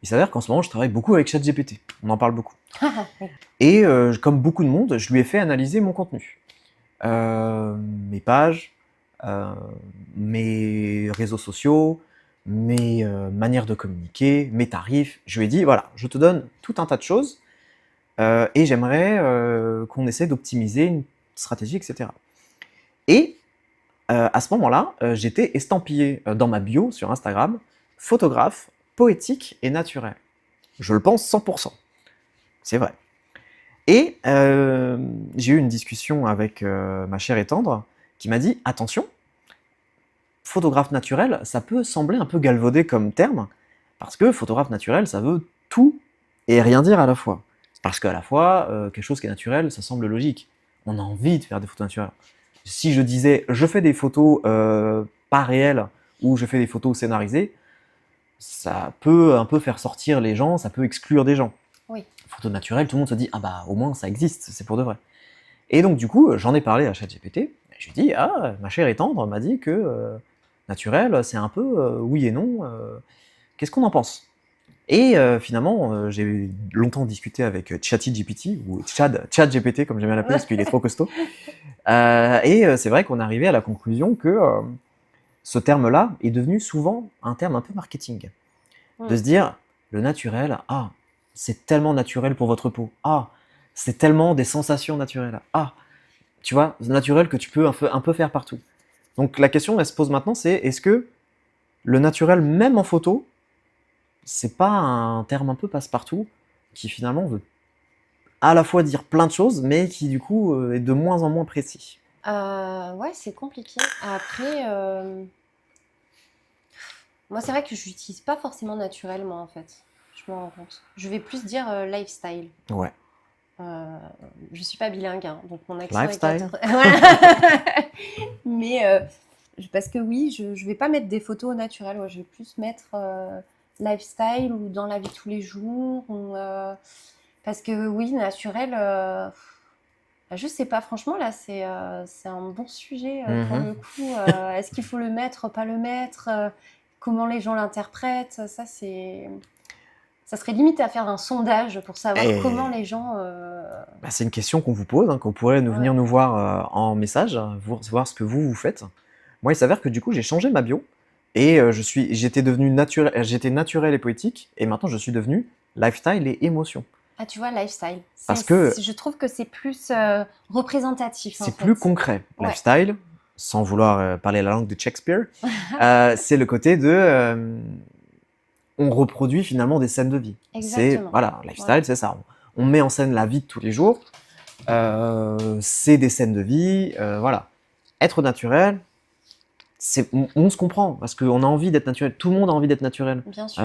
Il s'avère qu'en ce moment, je travaille beaucoup avec ChatGPT. On en parle beaucoup. Et comme beaucoup de monde, je lui ai fait analyser mon contenu. Mes pages, mes réseaux sociaux, mes manières de communiquer, mes tarifs. Je lui ai dit, voilà, je te donne tout un tas de choses et j'aimerais qu'on essaie d'optimiser une stratégie, etc. Et à ce moment-là, j'étais estampillé dans ma bio sur Instagram, photographe, poétique et naturel. Je le pense 100%. C'est vrai. Et j'ai eu une discussion avec ma chère et tendre qui m'a dit, attention, photographe naturel, ça peut sembler un peu galvaudé comme terme, parce que photographe naturel, ça veut tout et rien dire à la fois. Parce qu'à la fois, quelque chose qui est naturel, ça semble logique. On a envie de faire des photos naturelles. Si je disais, je fais des photos pas réelles, ou je fais des photos scénarisées, ça peut un peu faire sortir les gens, ça peut exclure des gens. Oui. Photo naturelle, tout le monde se dit, ah bah au moins ça existe, c'est pour de vrai. Et donc du coup, j'en ai parlé à ChatGPT, je lui ai dit, ma chère et tendre m'a dit que naturel, c'est un peu oui et non, qu'est-ce qu'on en pense? Et finalement, j'ai longtemps discuté avec ChatGPT, ou ChatGPT comme j'aime bien l'appeler, parce qu'il est trop costaud. Et c'est vrai qu'on est arrivé à la conclusion que ce terme-là est devenu souvent un terme un peu marketing. De se dire, le naturel, c'est tellement naturel pour votre peau. C'est tellement des sensations naturelles. Tu vois, naturel que tu peux un peu faire partout. Donc la question, elle se pose maintenant, c'est est-ce que le naturel, même en photo, c'est pas un terme un peu passe-partout qui finalement veut à la fois dire plein de choses, mais qui du coup est de moins en moins précis. Ouais, c'est compliqué. Après, moi, c'est vrai que je l'utilise pas forcément naturellement, en fait. Je me rends compte. Je vais plus dire lifestyle. Ouais. Euh, je suis pas bilingue, hein, donc mon accent est Lifestyle. peut-être. Voilà. Mais parce que oui, je vais pas mettre des photos au naturel. Ouais, je vais plus mettre lifestyle ou dans la vie de tous les jours. Parce que oui, naturel. Je sais pas, franchement, là, c'est un bon sujet pour Mhm. le coup. Est-ce qu'il faut le mettre, pas le mettre comment les gens l'interprètent ça serait limite à faire un sondage pour savoir comment Et les gens. bah, c'est une question qu'on vous pose, hein, qu'on pourrait venir Ouais. nous voir en message, hein, voir ce que vous faites. Moi, il s'avère que du coup, j'ai changé ma bio et j'étais naturel et poétique, et maintenant je suis devenu lifestyle et émotion. Ah, tu vois, lifestyle. Parce que Je trouve que c'est plus représentatif en c'est plus fait. concret. Ouais, Lifestyle, sans vouloir parler la langue de Shakespeare, c'est le côté de on reproduit finalement des scènes de vie. C'est exactement. voilà, Voilà. lifestyle, c'est ça. On met en scène la vie de tous les jours. C'est des scènes de vie, voilà. Être naturel, on se comprend parce qu'on a envie d'être naturel. Tout le monde a envie d'être naturel. Bien sûr.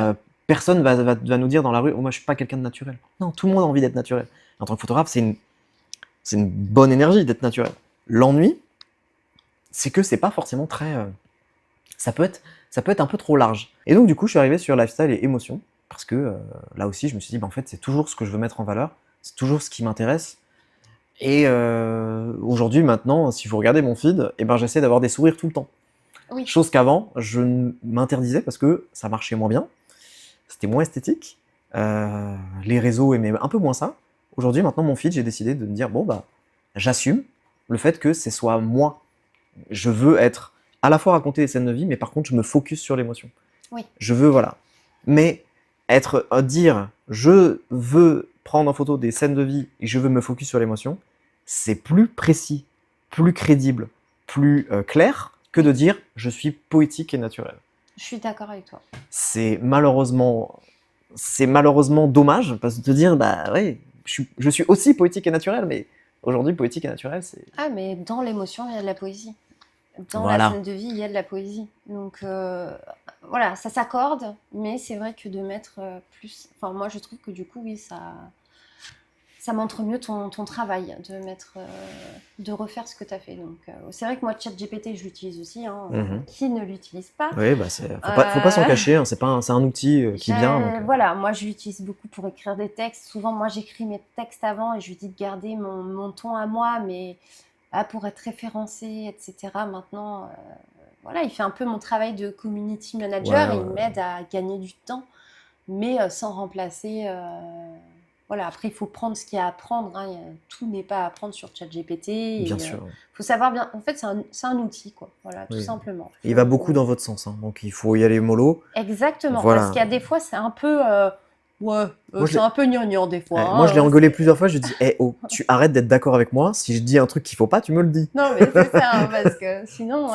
Personne va nous dire dans la rue, oh, moi je suis pas quelqu'un de naturel. Non, tout le monde a envie d'être naturel. En tant que photographe, c'est une bonne énergie d'être naturel. L'ennui, c'est que c'est pas forcément très. Ça peut être un peu trop large. Et donc du coup, je suis arrivé sur lifestyle et émotion parce que là aussi, je me suis dit, bah, en fait, c'est toujours ce que je veux mettre en valeur, c'est toujours ce qui m'intéresse. Et aujourd'hui, maintenant, si vous regardez mon feed, eh ben, j'essaie d'avoir des sourires tout le temps. Oui. Chose qu'avant, je m'interdisais parce que ça marchait moins bien, c'était moins esthétique, les réseaux aimaient un peu moins ça. Aujourd'hui, maintenant, mon feed, j'ai décidé de me dire, bon, bah, j'assume le fait que ce soit moi. Je veux être à la fois raconter des scènes de vie, mais par contre, je me focus sur l'émotion. Oui. Je veux, voilà. Mais dire, je veux prendre en photo des scènes de vie et je veux me focus sur l'émotion, c'est plus précis, plus crédible, plus clair que de dire je suis poétique et naturel. Je suis d'accord avec toi. C'est malheureusement dommage parce que de dire bah ouais, je suis aussi poétique et naturel, mais aujourd'hui poétique et naturel c'est Ah, mais dans l'émotion, il y a de la poésie. Dans la voilà. scène de vie, il y a de la poésie. Donc voilà, ça s'accorde, mais c'est vrai que de mettre plus. Enfin, moi, je trouve que du coup, oui, ça montre mieux ton travail, de refaire ce que tu as fait. Donc, c'est vrai que moi, ChatGPT, je l'utilise aussi. Hein, qui ne l'utilise pas Oui, bah faut pas s'en cacher, hein, c'est un outil qui est bien. Donc, Voilà, moi, je l'utilise beaucoup pour écrire des textes. Souvent, moi, j'écris mes textes avant et je lui dis de garder mon ton à moi, mais pour être référencé, etc. Maintenant, voilà, il fait un peu mon travail de community manager et il m'aide à gagner du temps, mais sans remplacer. Voilà, après, il faut prendre ce qu'il y a à apprendre. Hein. Tout n'est pas à apprendre sur ChatGPT. bien Il sûr. faut savoir bien. En fait, c'est un outil, quoi. Voilà, tout simplement. Il va beaucoup dans votre sens, hein, donc il faut y aller mollo. Exactement, Voilà. parce qu'il y a des fois, c'est un peu. C'est un peu gnangnan des fois. Moi, je l'ai hein, engueulé plusieurs fois. Je lui dis, oh, tu arrêtes d'être d'accord avec moi. Si je dis un truc qu'il faut pas, tu me le dis. Non, mais c'est ça, hein, parce que sinon,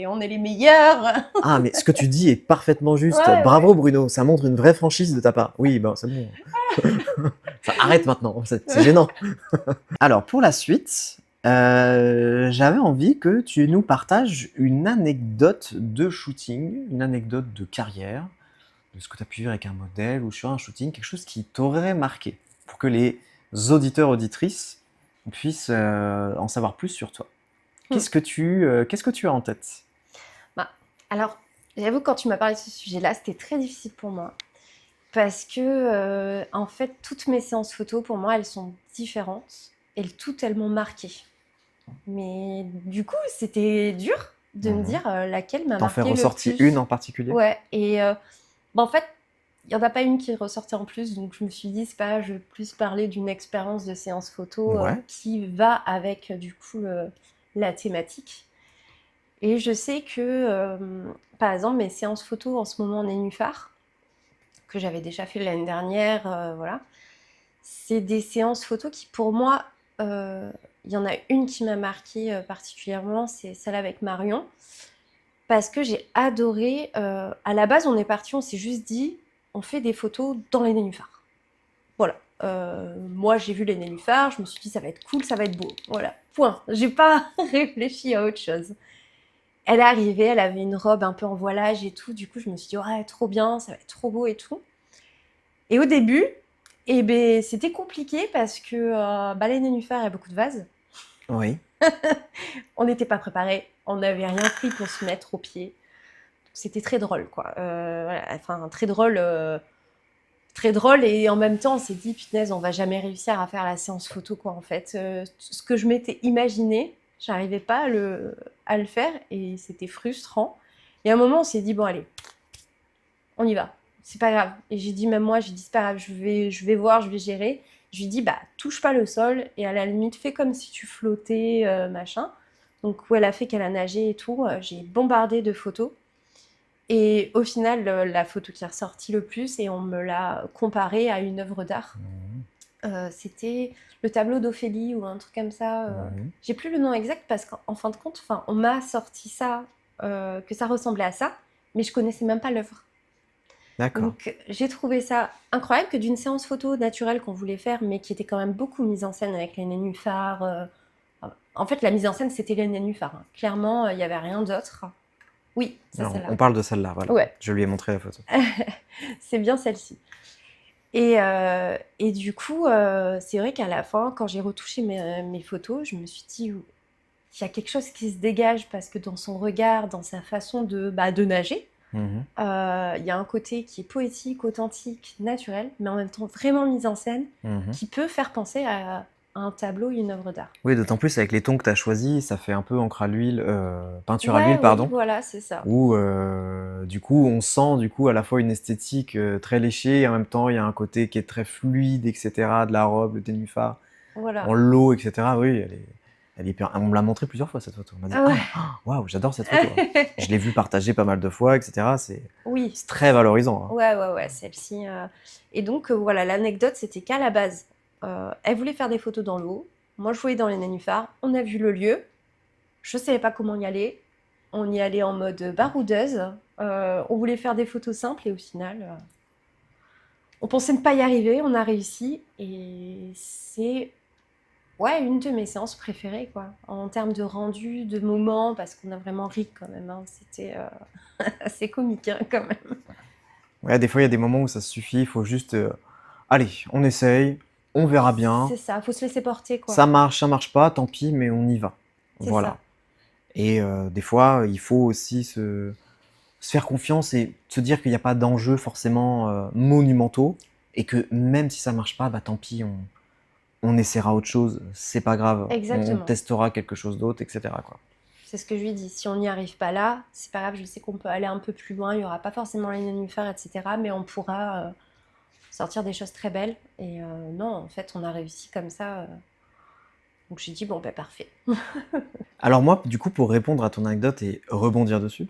on est les meilleurs. Ah, mais ce que tu dis est parfaitement juste. Ouais, Bravo, ouais. Bruno. Ça montre une vraie franchise de ta part. Oui, ben c'est bon. Ça, arrête maintenant. C'est gênant. Alors, pour la suite, j'avais envie que tu nous partages une anecdote de shooting, une anecdote de carrière, de ce que tu as pu vivre avec un modèle ou sur un shooting, quelque chose qui t'aurait marqué, pour que les auditeurs, auditrices puissent en savoir plus sur toi. Qu'est-ce que tu as en tête? Alors, j'avoue, quand tu m'as parlé de ce sujet-là, c'était très difficile pour moi. Parce que, en fait, toutes mes séances photos, pour moi, elles sont différentes. Et toutes, elles m'ont marquée. Mais du coup, c'était dur de me dire laquelle m'a T'en fais marqué le ressortir plus. une en particulier? Ouais, et en fait, il n'y en a pas une qui est ressortie en plus, donc je me suis dit, c'est pas grave, je vais plus parler d'une expérience de séance photo qui va avec, du coup, la thématique. Et je sais que, par exemple, mes séances photo en ce moment en nénuphar, que j'avais déjà fait l'année dernière, voilà, c'est des séances photo qui, pour moi, il y en a une qui m'a marquée particulièrement, c'est celle avec Marion. parce que j'ai adoré. À la base, on s'est juste dit, on fait des photos dans les nénuphars. Voilà. Moi, j'ai vu les nénuphars, je me suis dit, ça va être cool, ça va être beau. Voilà, point. J'ai pas réfléchi à autre chose. Elle est arrivée, elle avait une robe un peu en voilage et tout. Du coup, je me suis dit, ouais, trop bien, ça va être trop beau et tout. Et au début, eh ben, c'était compliqué parce que les nénuphars, il y a beaucoup de vases. Oui. On n'était pas préparés, on n'avait rien pris pour se mettre au pied. C'était très drôle, quoi. Voilà, enfin, très drôle et en même temps, on s'est dit, punaise, on va jamais réussir à faire la séance photo, quoi, en fait. Ce que je m'étais imaginé, j'arrivais pas à le faire et c'était frustrant. Et à un moment, on s'est dit, bon, allez, on y va. C'est pas grave. Et j'ai dit, même moi, j'ai dit, c'est pas grave, je vais voir, je vais gérer. Je lui ai dit, bah, touche pas le sol et à la limite, fais comme si tu flottais, machin. Donc, où elle a fait qu'elle a nagé et tout. J'ai bombardé de photos. Et au final, la photo qui est ressortie le plus, et on me l'a comparée à une œuvre d'art. C'était le tableau d'Ophélie ou un truc comme ça. J'ai plus le nom exact parce qu'en fin de compte, on m'a sorti ça, que ça ressemblait à ça, mais je connaissais même pas l'œuvre. D'accord. Donc j'ai trouvé ça incroyable que d'une séance photo naturelle qu'on voulait faire, mais qui était quand même beaucoup mise en scène avec les nénuphars. En fait, la mise en scène, c'était les nénuphars. Hein. Clairement, il n'y avait rien d'autre. Oui, c'est Alors, celle-là. on parle de celle-là, voilà. Ouais. Je lui ai montré la photo. C'est bien celle-ci. Et du coup, c'est vrai qu'à la fin, quand j'ai retouché mes photos, je me suis dit, il y a quelque chose qui se dégage parce que dans son regard, dans sa façon de nager, il y a un côté qui est poétique, authentique, naturel, mais en même temps vraiment mis en scène, qui peut faire penser à un tableau, une œuvre d'art. Oui, d'autant plus avec les tons que tu as choisis, ça fait un peu encre à l'huile, peinture à Ouais, l'huile, pardon. Oui, voilà, c'est ça. Où du coup, on sent du coup à la fois une esthétique très léchée, et en même temps, il y a un côté qui est très fluide, etc. De la robe, le nénuphar, Voilà. en l'eau, etc. Oui, elle est on me l'a montré plusieurs fois cette photo. On m'a dit, Ah ouais. waouh, j'adore cette photo. Je l'ai vue partagée pas mal de fois, etc. C'est Oui. très valorisant. Hein. Ouais, celle-ci. Et donc, voilà, l'anecdote, c'était qu'à la base, elle voulait faire des photos dans l'eau. Moi, je voyais dans les nénuphars. On a vu le lieu. Je savais pas comment y aller. On y allait en mode baroudeuse. On voulait faire des photos simples et au final, on pensait ne pas y arriver. On a réussi. Et c'est une de mes séances préférées, quoi. En termes de rendu, de moments, parce qu'on a vraiment ri quand même. Hein. C'était assez comique, hein, quand même. Ouais, des fois, il y a des moments où ça suffit. Il faut juste, allez, on essaye, on verra bien. C'est ça, faut se laisser porter, quoi. Ça marche pas, tant pis, mais on y va. C'est Voilà. ça. Et des fois, il faut aussi se faire confiance et se dire qu'il n'y a pas d'enjeux forcément monumentaux et que même si ça marche pas, bah tant pis, on essaiera autre chose, c'est pas grave. Exactement. On testera quelque chose d'autre, etc. quoi. C'est ce que je lui dis. Si on n'y arrive pas là, c'est pas grave, je sais qu'on peut aller un peu plus loin, il n'y aura pas forcément les nénuphars, etc. Mais on pourra sortir des choses très belles. Et non, en fait, on a réussi comme ça. Donc j'ai dit, bon, ben parfait. Alors moi, du coup, pour répondre à ton anecdote et rebondir dessus,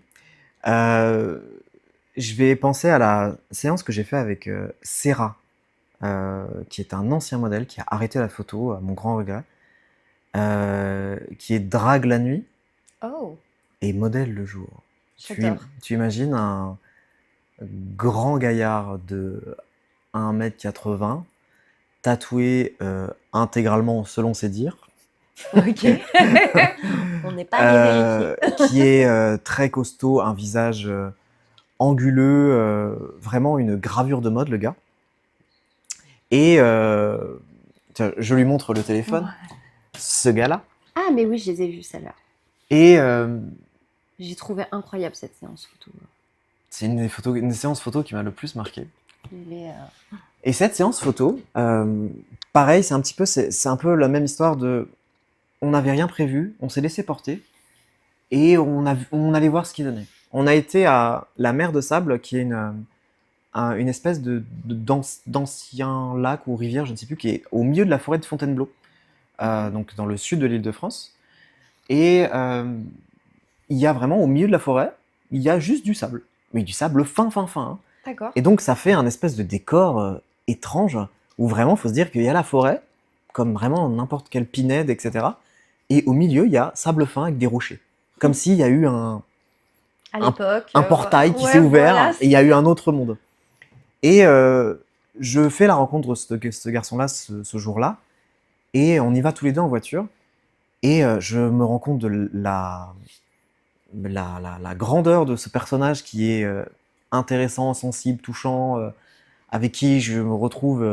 je vais penser à la séance que j'ai fait avec Serra, qui est un ancien modèle qui a arrêté la photo, à mon grand regret, qui est drague la nuit Oh, et modèle le jour. j'adore. Tu imagines un grand gaillard de 1,80 m, tatoué intégralement selon ses dires, Ok. On n'est pas allé vérifier. qui est très costaud, un visage anguleux, vraiment une gravure de mode, le gars. Et tiens, je lui montre le téléphone, Ouais. ce gars-là. Ah, mais oui, je les ai vus, celles-là. Et J'ai trouvé incroyable cette séance photo. c'est une séance photo qui m'a le plus marqué. Il est, Et cette séance photo, pareil, c'est un peu la même histoire de, on n'avait rien prévu, on s'est laissé porter et on allait voir ce qui donnait. On a été à la mer de Sable, qui est une espèce d'ancien lac ou rivière, je ne sais plus, qui est au milieu de la forêt de Fontainebleau, donc dans le sud de l'Île-de-France. Et il y a vraiment au milieu de la forêt, il y a juste du sable, mais du sable fin. Hein. D'accord. Et donc ça fait un espèce de décor étrange, où vraiment il faut se dire qu'il y a la forêt, comme vraiment n'importe quelle pinède, etc. Et au milieu, il y a sable fin avec des rochers. Comme s'il y a eu À l'époque. un portail qui s'est ouais, ouvert voilà, et il y a eu un autre monde. Et je fais la rencontre de ce garçon-là ce jour-là et on y va tous les deux en voiture et je me rends compte de la grandeur de ce personnage qui est intéressant, sensible, touchant, avec qui je me retrouve,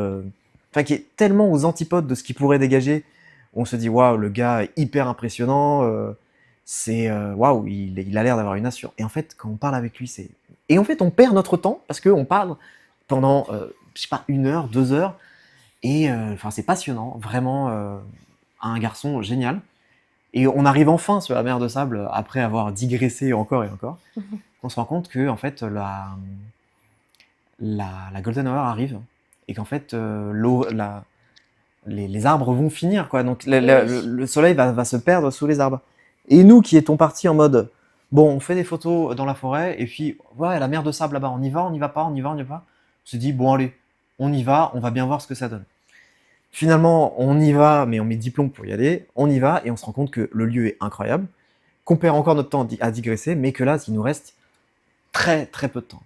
enfin qui est tellement aux antipodes de ce qu'il pourrait dégager. On se dit waouh, le gars est hyper impressionnant, c'est waouh, il a l'air d'avoir une assure. Et en fait, quand on parle avec lui, c'est et en fait on perd notre temps parce qu'on parle pendant je sais pas 1 heure, 2 heures et enfin c'est passionnant, vraiment un garçon génial. Et on arrive enfin sur la mer de sable après avoir digressé encore et encore. On se rend compte que en fait la golden hour arrive et qu'en fait les arbres vont finir quoi. Donc le soleil va se perdre sous les arbres. Et nous qui étions partis en mode bon, on fait des photos dans la forêt et puis ouais, la mer de sable là-bas, on y va, on y va pas, on y va, on y va pas. On se dit bon allez, on y va, on va bien voir ce que ça donne. Finalement, on y va, mais on met 10 plombs pour y aller. On y va et on se rend compte que le lieu est incroyable, qu'on perd encore notre temps à digresser, mais que là, il nous reste très très peu de temps.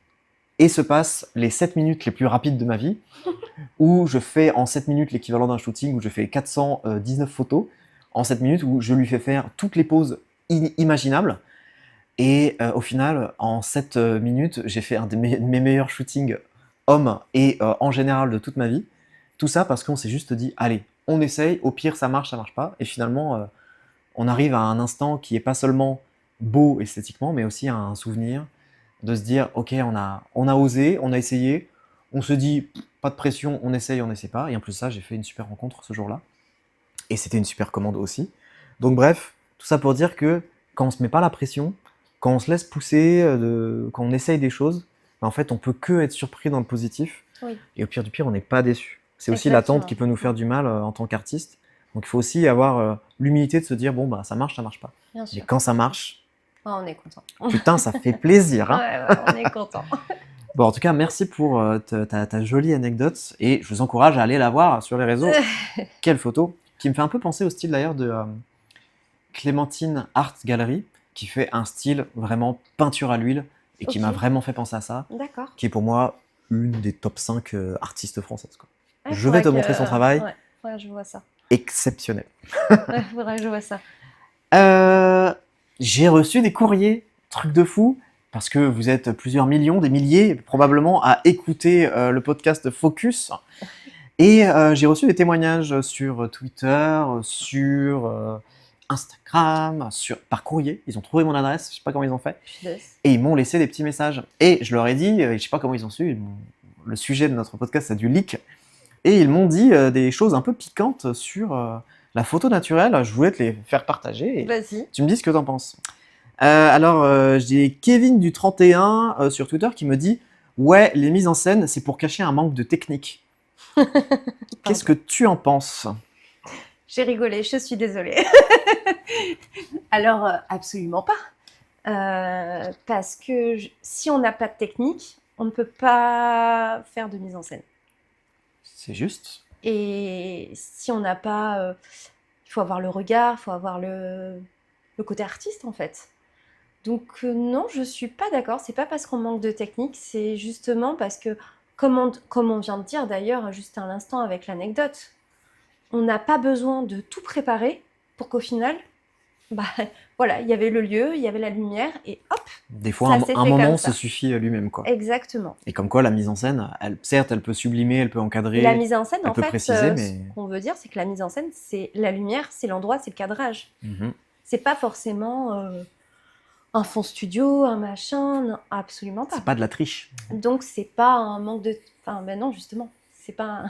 Et se passent les 7 minutes les plus rapides de ma vie, où je fais en 7 minutes l'équivalent d'un shooting, où je fais 419 photos, en 7 minutes, où je lui fais faire toutes les poses imaginables. Et au final, en 7 minutes, j'ai fait un de mes meilleurs shootings hommes et en général de toute ma vie. Tout ça parce qu'on s'est juste dit, allez, on essaye, au pire ça marche pas. Et finalement, on arrive à un instant qui est pas seulement beau esthétiquement, mais aussi un souvenir de se dire, ok, on a osé, on a essayé, on se dit, pas de pression, on essaye, on n'essaie pas. Et en plus de ça, j'ai fait une super rencontre ce jour-là. Et c'était une super commande aussi. Donc bref, tout ça pour dire que quand on se met pas la pression, quand on se laisse pousser, quand on essaye des choses, ben, en fait, on peut que être surpris dans le positif. Oui. Et au pire du pire, on n'est pas déçu. C'est aussi Exactement. l'attente qui peut nous faire du mal en tant qu'artiste. Donc il faut aussi avoir l'humilité de se dire bon bah ça marche pas. Bien Mais sûr. quand ça marche, on est content. putain ça fait plaisir. Hein. Ouais, on est content. Bon en tout cas merci pour ta jolie anecdote et je vous encourage à aller la voir sur les réseaux. Quelle photo qui me fait un peu penser au style d'ailleurs de Clémentine Art Gallery qui fait un style vraiment peinture à l'huile et qui m'a vraiment fait penser à ça. D'accord. Qui est pour moi une des top 5 artistes françaises. Quoi. Ah, je vais te montrer son travail. Ouais, je vois ça. Exceptionnel. Ouais, faudrait que je vois ça. J'ai reçu des courriers, truc de fou, parce que vous êtes plusieurs millions, des milliers probablement à écouter le podcast Focus. Et j'ai reçu des témoignages sur Twitter, sur Instagram, par courrier. Ils ont trouvé mon adresse, je sais pas comment ils ont fait. Et ils m'ont laissé des petits messages. Et je leur ai dit, je sais pas comment ils ont su, le sujet de notre podcast c'est du leak. Et ils m'ont dit des choses un peu piquantes sur la photo naturelle. Je voulais te les faire partager. Vas-y. Tu me dis ce que tu en penses. Alors, j'ai Kevin du 31 sur Twitter qui me dit « Ouais, les mises en scène, c'est pour cacher un manque de technique. » Qu'est-ce que tu en penses? J'ai rigolé, je suis désolée. Alors, absolument pas. Parce que si on n'a pas de technique, on ne peut pas faire de mise en scène. C'est juste. Et si on n'a pas... il faut avoir le regard, il faut avoir le côté artiste, en fait. Donc non, je suis pas d'accord. C'est pas parce qu'on manque de technique, c'est justement parce que, comme on vient de dire d'ailleurs, juste à l'instant avec l'anecdote, on n'a pas besoin de tout préparer pour qu'au final, bah voilà, il y avait le lieu, il y avait la lumière et hop. Des fois, un moment se suffit lui-même, quoi. Exactement. Et comme quoi, la mise en scène, certes, elle peut sublimer, elle peut encadrer. La mise en scène, en fait, préciser, mais... ce qu'on veut dire, c'est que la mise en scène, c'est la lumière, c'est l'endroit, c'est le cadrage. Mm-hmm. C'est pas forcément un fond studio, un machin, non, absolument pas. C'est pas de la triche. Donc c'est pas un manque de... Enfin, ben non, justement, c'est pas un...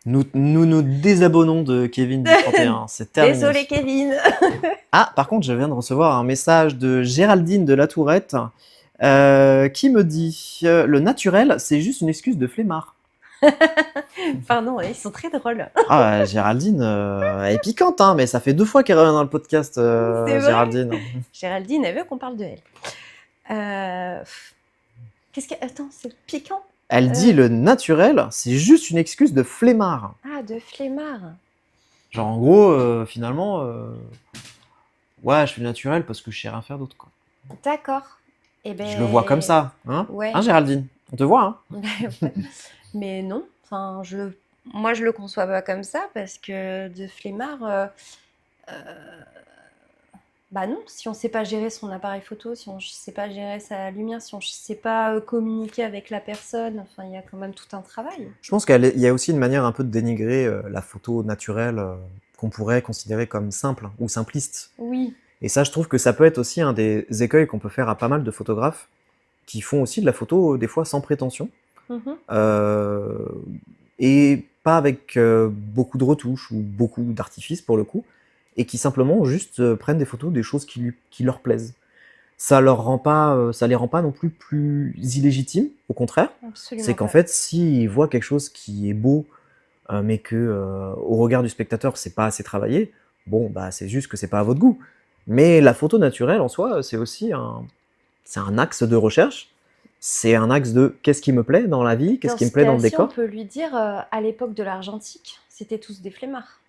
Nous désabonnons de Kevin du 31, c'est terminé. Désolé Kevin. Ah, par contre, je viens de recevoir un message de Géraldine de La Tourette qui me dit le naturel, c'est juste une excuse de flemmard. Pardon, ils sont très drôles. Ah, Géraldine, elle est piquante, hein, mais ça fait 2 fois qu'elle revient dans le podcast, Géraldine. Géraldine, elle veut qu'on parle de elle. Qu'est-ce que... Attends, c'est piquant. Elle dit le naturel, c'est juste une excuse de flemmard. Ah, de flemmard. Genre, en gros, finalement, ouais, je fais le naturel parce que je sais rien faire d'autre, quoi. D'accord. Eh Je le vois comme ben, ça, hein? Hein, ouais. Géraldine? On te voit, hein? Ouais. Mais non, enfin, moi je le conçois pas comme ça parce que de flemmard, bah non, si on sait pas gérer son appareil photo, si on sait pas gérer sa lumière, si on sait pas communiquer avec la personne, enfin, il y a quand même tout un travail. Je pense qu'il y a aussi une manière un peu de dénigrer la photo naturelle qu'on pourrait considérer comme simple ou simpliste. Oui. Et ça, je trouve que ça peut être aussi un des écueils qu'on peut faire à pas mal de photographes qui font aussi de la photo des fois sans prétention Mhm. euh, et pas avec beaucoup de retouches ou beaucoup d'artifices pour le coup, et qui simplement juste prennent des photos des choses qui leur plaisent. Ça les rend pas non plus illégitimes, au contraire. C'est Absolument qu'en pas. fait, s'ils voient quelque chose qui est beau, mais que au regard du spectateur, c'est pas assez travaillé, bon, bah c'est juste que c'est pas à votre goût. Mais la photo naturelle en soi, c'est un axe de recherche. C'est un axe de qu'est-ce qui me plaît dans la vie, qu'est-ce Dans qui me ce plaît dans le cas-ci, on décor. peut lui dire, à l'époque de l'argentique, c'était tous des flemmards.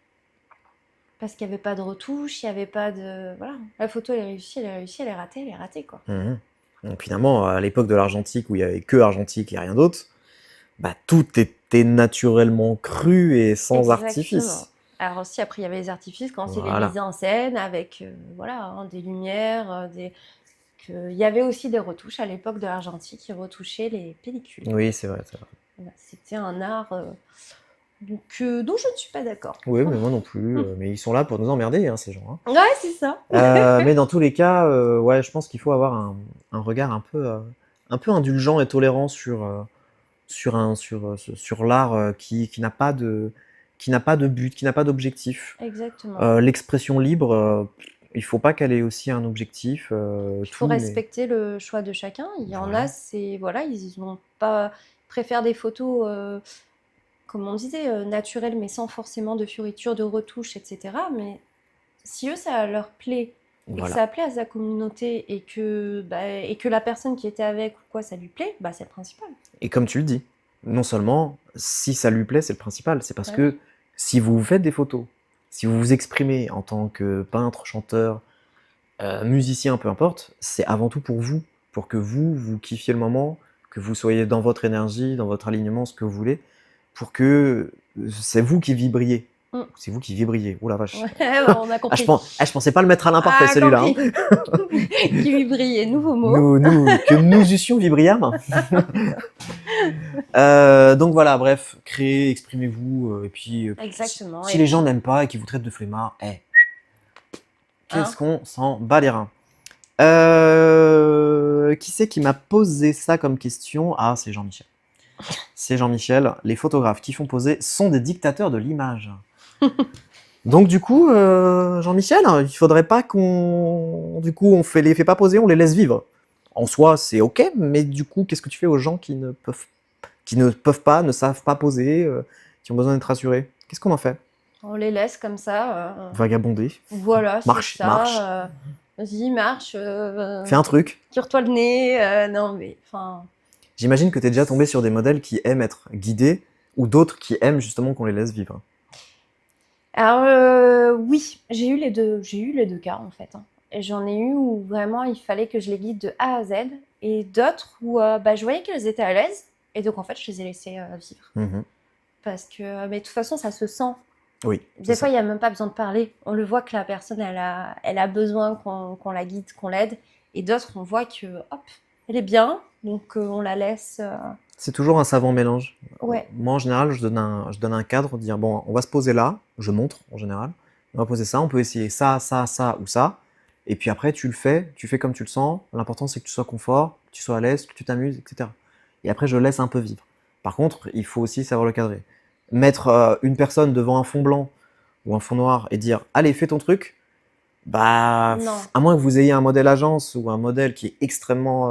Parce qu'il n'y avait pas de retouche, il n'y avait pas de... Voilà, la photo, elle est réussie, elle est réussie, elle est ratée, quoi. Mhm. Donc finalement, à l'époque de l'argentique où il y avait que argentique et rien d'autre, bah tout était naturellement cru et sans Exactement. artifice. Alors aussi, après, il y avait les artifices quand il les Voilà. misait en scène avec, voilà, hein, des lumières, il y avait aussi des retouches à l'époque de l'argentique qui retouchaient les pellicules. Oui, c'est vrai, c'est vrai. Voilà, c'était un art dont je ne suis pas d'accord. Oui, mais moi non plus. Mais ils sont là pour nous emmerder, hein, ces gens. Hein. Ouais, c'est ça. Mais dans tous les cas, ouais, je pense qu'il faut avoir un regard un peu indulgent et tolérant sur l'art qui n'a pas de but, qui n'a pas d'objectif. Exactement. L'expression libre, il faut pas qu'elle ait aussi un objectif. Puis il faut Tous les... respecter le choix de chacun. Il y en a, Voilà. c'est voilà, ils n'ont pas préfèrent des photos, comme on disait, naturelles, mais sans forcément de fioritures, de retouches, etc. Mais si eux, ça leur plaît et que Voilà. ça plaît à sa communauté et que la personne qui était avec ou quoi, ça lui plaît, bah c'est le principal. Et comme tu le dis, non seulement si ça lui plaît, c'est le principal, c'est parce Bah que oui. si vous faites des photos, si vous vous exprimez en tant que peintre, chanteur, musicien, peu importe, c'est avant tout pour que vous kiffiez le moment, que vous soyez dans votre énergie, dans votre alignement, ce que vous voulez, pour que c'est vous qui vibriez. Mm. C'est vous qui vibriez. Oh la vache. Ouais, bah, on a Ah, compris. je pensais pas le mettre à l'imparfait Ah, celui-là. Hein. compris. Qui lui brillait, nouveau mot. Que nous eussions vibriam. Donc voilà, bref, créez, exprimez-vous, et puis Exactement. si Et les gens puis, n'aiment pas et qu'ils vous traitent de flemmard, qu'est-ce hein, qu'on s'en bat les reins. Qui c'est qui m'a posé ça comme question? Ah, c'est Jean-Michel. C'est Jean-Michel. Les photographes qui font poser sont des dictateurs de l'image. Donc du coup, Jean-Michel, il faudrait pas du coup, les fait pas poser, on les laisse vivre. En soi, c'est ok, mais du coup, qu'est-ce que tu fais aux gens qui ne peuvent pas, ne savent pas poser, qui ont besoin d'être rassurés? Qu'est-ce qu'on en fait? on les laisse comme ça. Vagabonder. Voilà, c'est Marche. ça. Vas-y, marche. Fais un truc. Tire-toi le nez. Non, mais enfin. J'imagine que tu es déjà tombé sur des modèles qui aiment être guidés ou d'autres qui aiment justement qu'on les laisse vivre. Alors, oui, j'ai eu les deux. J'ai eu les deux cas en fait. Hein. Et j'en ai eu où vraiment il fallait que je les guide de A à Z, et d'autres où je voyais qu'elles étaient à l'aise, et donc en fait je les ai laissées vivre. Mhm. Parce que, mais de toute façon, ça se sent. Oui. Des fois, il n'y a même pas besoin de parler. On le voit que la personne, elle a besoin qu'on la guide, qu'on l'aide. Et d'autres, on voit que, hop, elle est bien, donc on la laisse. C'est toujours un savant mélange. Ouais, Moi, en général, je donne un cadre, dire bon, on va se poser là, je montre en général. On va poser ça, on peut essayer ça, ça, ça ou ça. Et puis après, tu fais comme tu le sens. L'important, c'est que tu sois confort, que tu sois à l'aise, que tu t'amuses, etc. Et après, je laisse un peu vivre. Par contre, il faut aussi savoir le cadrer. Mettre une personne devant un fond blanc ou un fond noir et dire allez, fais ton truc, bah, non, à moins que vous ayez un modèle agence ou un modèle qui est extrêmement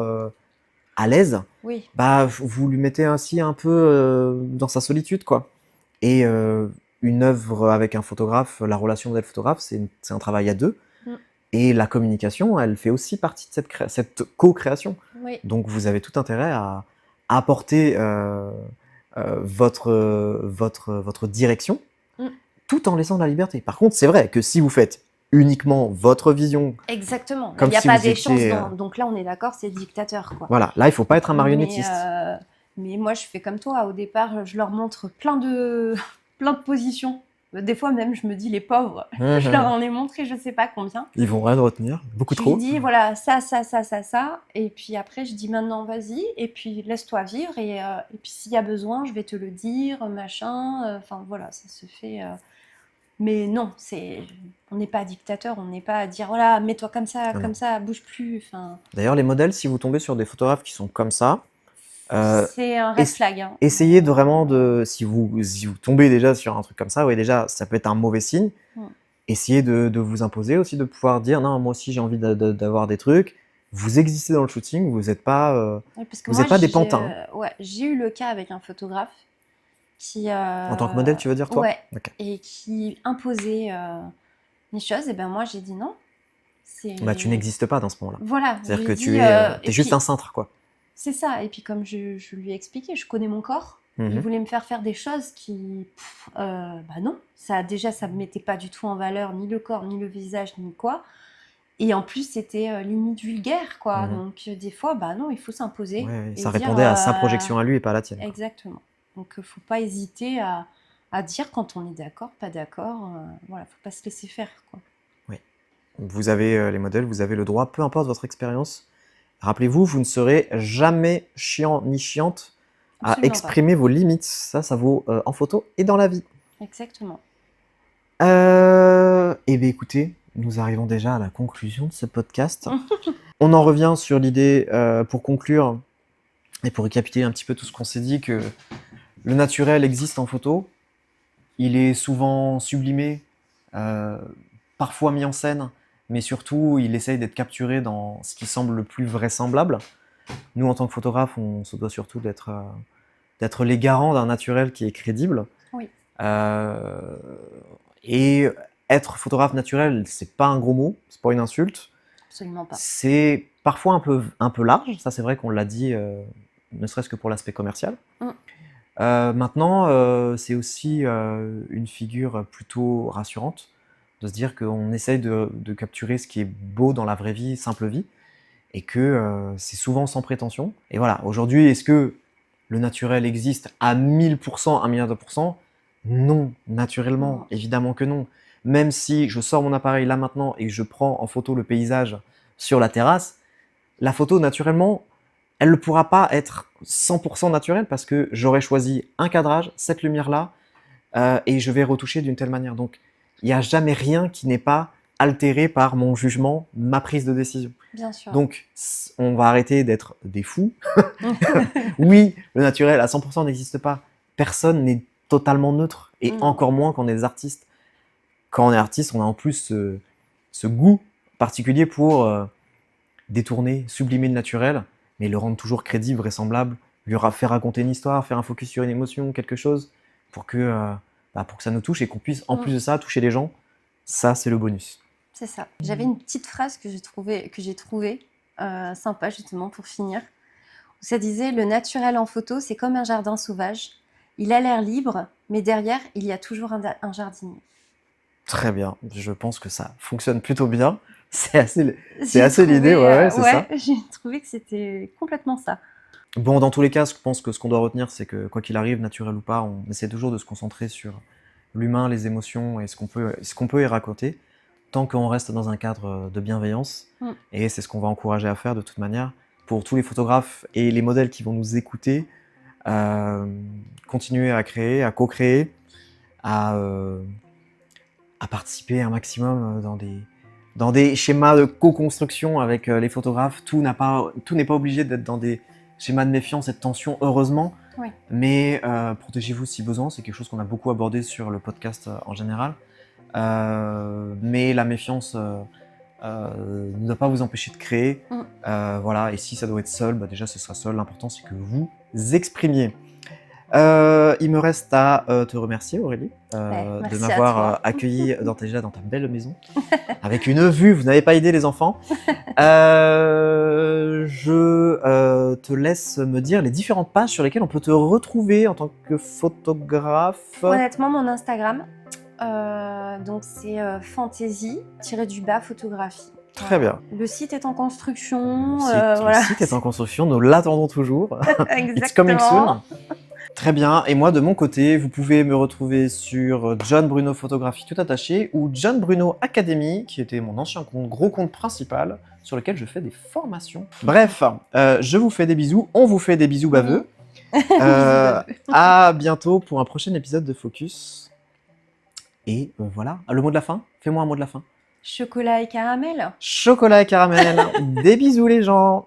à l'aise, oui, bah, vous lui mettez ainsi un peu dans sa solitude, quoi. Et une œuvre avec un photographe, la relation modèle-photographe, c'est un travail à deux. Mm. Et la communication, elle fait aussi partie de cette co-création. oui, Donc vous avez tout intérêt à apporter votre direction mm. tout en laissant de la liberté. Par contre, c'est vrai que si vous faites uniquement votre vision. Exactement. Comme Il n'y a si pas vous d'échange. étiez, Donc là, on est d'accord, c'est dictateur, quoi. Voilà, là, il faut pas être un Mais, marionnettiste. mais moi, je fais comme toi. Au départ, je leur montre plein de, plein de positions. Des fois, même, je me dis, les pauvres, je leur en ai montré je sais pas combien. Ils vont rien retenir, beaucoup Je lui trop. dis, voilà, ça, ça, ça, ça, ça. Et puis après, je dis, maintenant, vas-y. Et puis, laisse-toi vivre. Et puis, s'il y a besoin, je vais te le dire, machin. Enfin, voilà, ça se fait. Mais non, on n'est pas dictateur. On n'est pas à dire, voilà, mets-toi comme Non. ça, bouge plus. Enfin, D'ailleurs, les modèles, si vous tombez sur des photographes qui sont comme ça, c'est un red flag. Hein. essayez de vraiment si vous tombez déjà sur un truc comme ça, ouais, déjà, ça peut être un mauvais signe. Essayez de vous imposer aussi, de pouvoir dire, non, moi aussi, j'ai envie d'avoir des trucs. Vous existez dans le shooting, vous n'êtes pas, Oui, parce que vous moi, n'êtes pas des pantins. ouais, j'ai eu le cas avec un photographe qui. En tant que modèle, tu veux dire, toi? Ouais. Ok. Et qui imposait des choses. Et ben moi, j'ai dit non. Bah, tu n'existes pas dans ce moment-là. Voilà. C'est-à-dire j'ai que dit, tu es et juste puis, un cintre, quoi. c'est ça. Et puis, comme je lui ai expliqué, je connais mon corps. Il voulait me faire des choses qui. Bah non. Ça me mettait pas du tout en valeur, ni le corps, ni le visage, ni quoi. Et en plus, c'était limite vulgaire, quoi. Donc, des fois, bah non, il faut s'imposer. Ouais, et ça dire, répondait à sa projection à lui et pas à la tienne, quoi. Exactement. Donc, faut pas hésiter à dire quand on est d'accord, pas d'accord. Voilà, faut pas se laisser faire, quoi. Oui. Vous avez les modèles, vous avez le droit, peu importe votre expérience. Rappelez-vous, vous ne serez jamais chiant ni chiante à Absolument exprimer vos limites. Ça vaut en photo et dans la vie. Exactement. Eh bien, écoutez, nous arrivons déjà à la conclusion de ce podcast. On en revient sur l'idée, pour conclure et pour récapituler un petit peu tout ce qu'on s'est dit, que le naturel existe en photo. Il est souvent sublimé, parfois mis en scène, mais surtout, il essaye d'être capturé dans ce qui semble le plus vraisemblable. Nous, en tant que photographe, on se doit surtout d'être les garants d'un naturel qui est crédible. Oui. Et être photographe naturel, c'est pas un gros mot, c'est pas une insulte. Absolument pas. C'est parfois un peu large, ça c'est vrai qu'on l'a dit, ne serait-ce que pour l'aspect commercial. Maintenant, c'est aussi une figure plutôt rassurante, de se dire qu'on essaye de capturer ce qui est beau dans la vraie vie, simple vie, et que c'est souvent sans prétention. Et voilà, aujourd'hui, est-ce que le naturel existe à 1000%, 1 milliard de pourcents? Non, naturellement, évidemment que non. Même si je sors mon appareil là maintenant et que je prends en photo le paysage sur la terrasse, la photo, naturellement, elle ne pourra pas être 100% naturelle parce que j'aurais choisi un cadrage, cette lumière-là, et je vais retoucher d'une telle manière. Donc, il n'y a jamais rien qui n'est pas altéré par mon jugement, ma prise de décision. Bien sûr. Donc, on va arrêter d'être des fous. Oui, le naturel à 100% n'existe pas. Personne n'est totalement neutre, et encore moins quand on est des artistes. Quand on est artiste, on a en plus ce goût particulier pour détourner, sublimer le naturel, mais le rendre toujours crédible, vraisemblable, lui faire raconter une histoire, faire un focus sur une émotion, quelque chose, pour que ça nous touche et qu'on puisse, en plus de ça, toucher les gens. Ça, c'est le bonus. C'est ça. J'avais une petite phrase que j'ai trouvée sympa, justement, pour finir. Où ça disait « Le naturel en photo, c'est comme un jardin sauvage. Il a l'air libre, mais derrière, il y a toujours un jardinier. » Très bien. Je pense que ça fonctionne plutôt bien. C'est assez l'idée, ouais, c'est ça. J'ai trouvé que c'était complètement ça. Bon, dans tous les cas, je pense que ce qu'on doit retenir, c'est que quoi qu'il arrive, naturel ou pas, on essaie toujours de se concentrer sur l'humain, les émotions et ce qu'on peut y raconter, tant qu'on reste dans un cadre de bienveillance. Et c'est ce qu'on va encourager à faire de toute manière. Pour tous les photographes et les modèles qui vont nous écouter, continuer à créer, à co-créer, à participer un maximum dans des schémas de co-construction avec les photographes. Tout n'est pas obligé d'être dans des schémas de méfiance et de tension, heureusement. Oui. Mais protégez-vous si besoin, c'est quelque chose qu'on a beaucoup abordé sur le podcast en général. Mais la méfiance ne doit pas vous empêcher de créer. Voilà, et si ça doit être seul, déjà ce sera seul. L'important c'est que vous exprimiez. Il me reste à te remercier, Aurélie, de m'avoir accueilli dans ta belle maison, avec une vue. Vous n'avez pas idée, les enfants. Je te laisse me dire les différentes pages sur lesquelles on peut te retrouver en tant que photographe. Honnêtement, mon Instagram, Donc c'est fantasy-du-bas photographie. Très bien. Le site est en construction. Le site est en construction, nous l'attendons toujours. It's coming Exactement. soon. Très bien. Et moi, de mon côté, vous pouvez me retrouver sur John Bruno Photographie tout attaché ou John Bruno Academy, qui était mon ancien gros compte principal, sur lequel je fais des formations. Bref, je vous fais des bisous. On vous fait des bisous baveux. À bientôt pour un prochain épisode de Focus. Et voilà. Le mot de la fin. Fais-moi un mot de la fin. Chocolat et caramel. Chocolat et caramel. Des bisous les gens.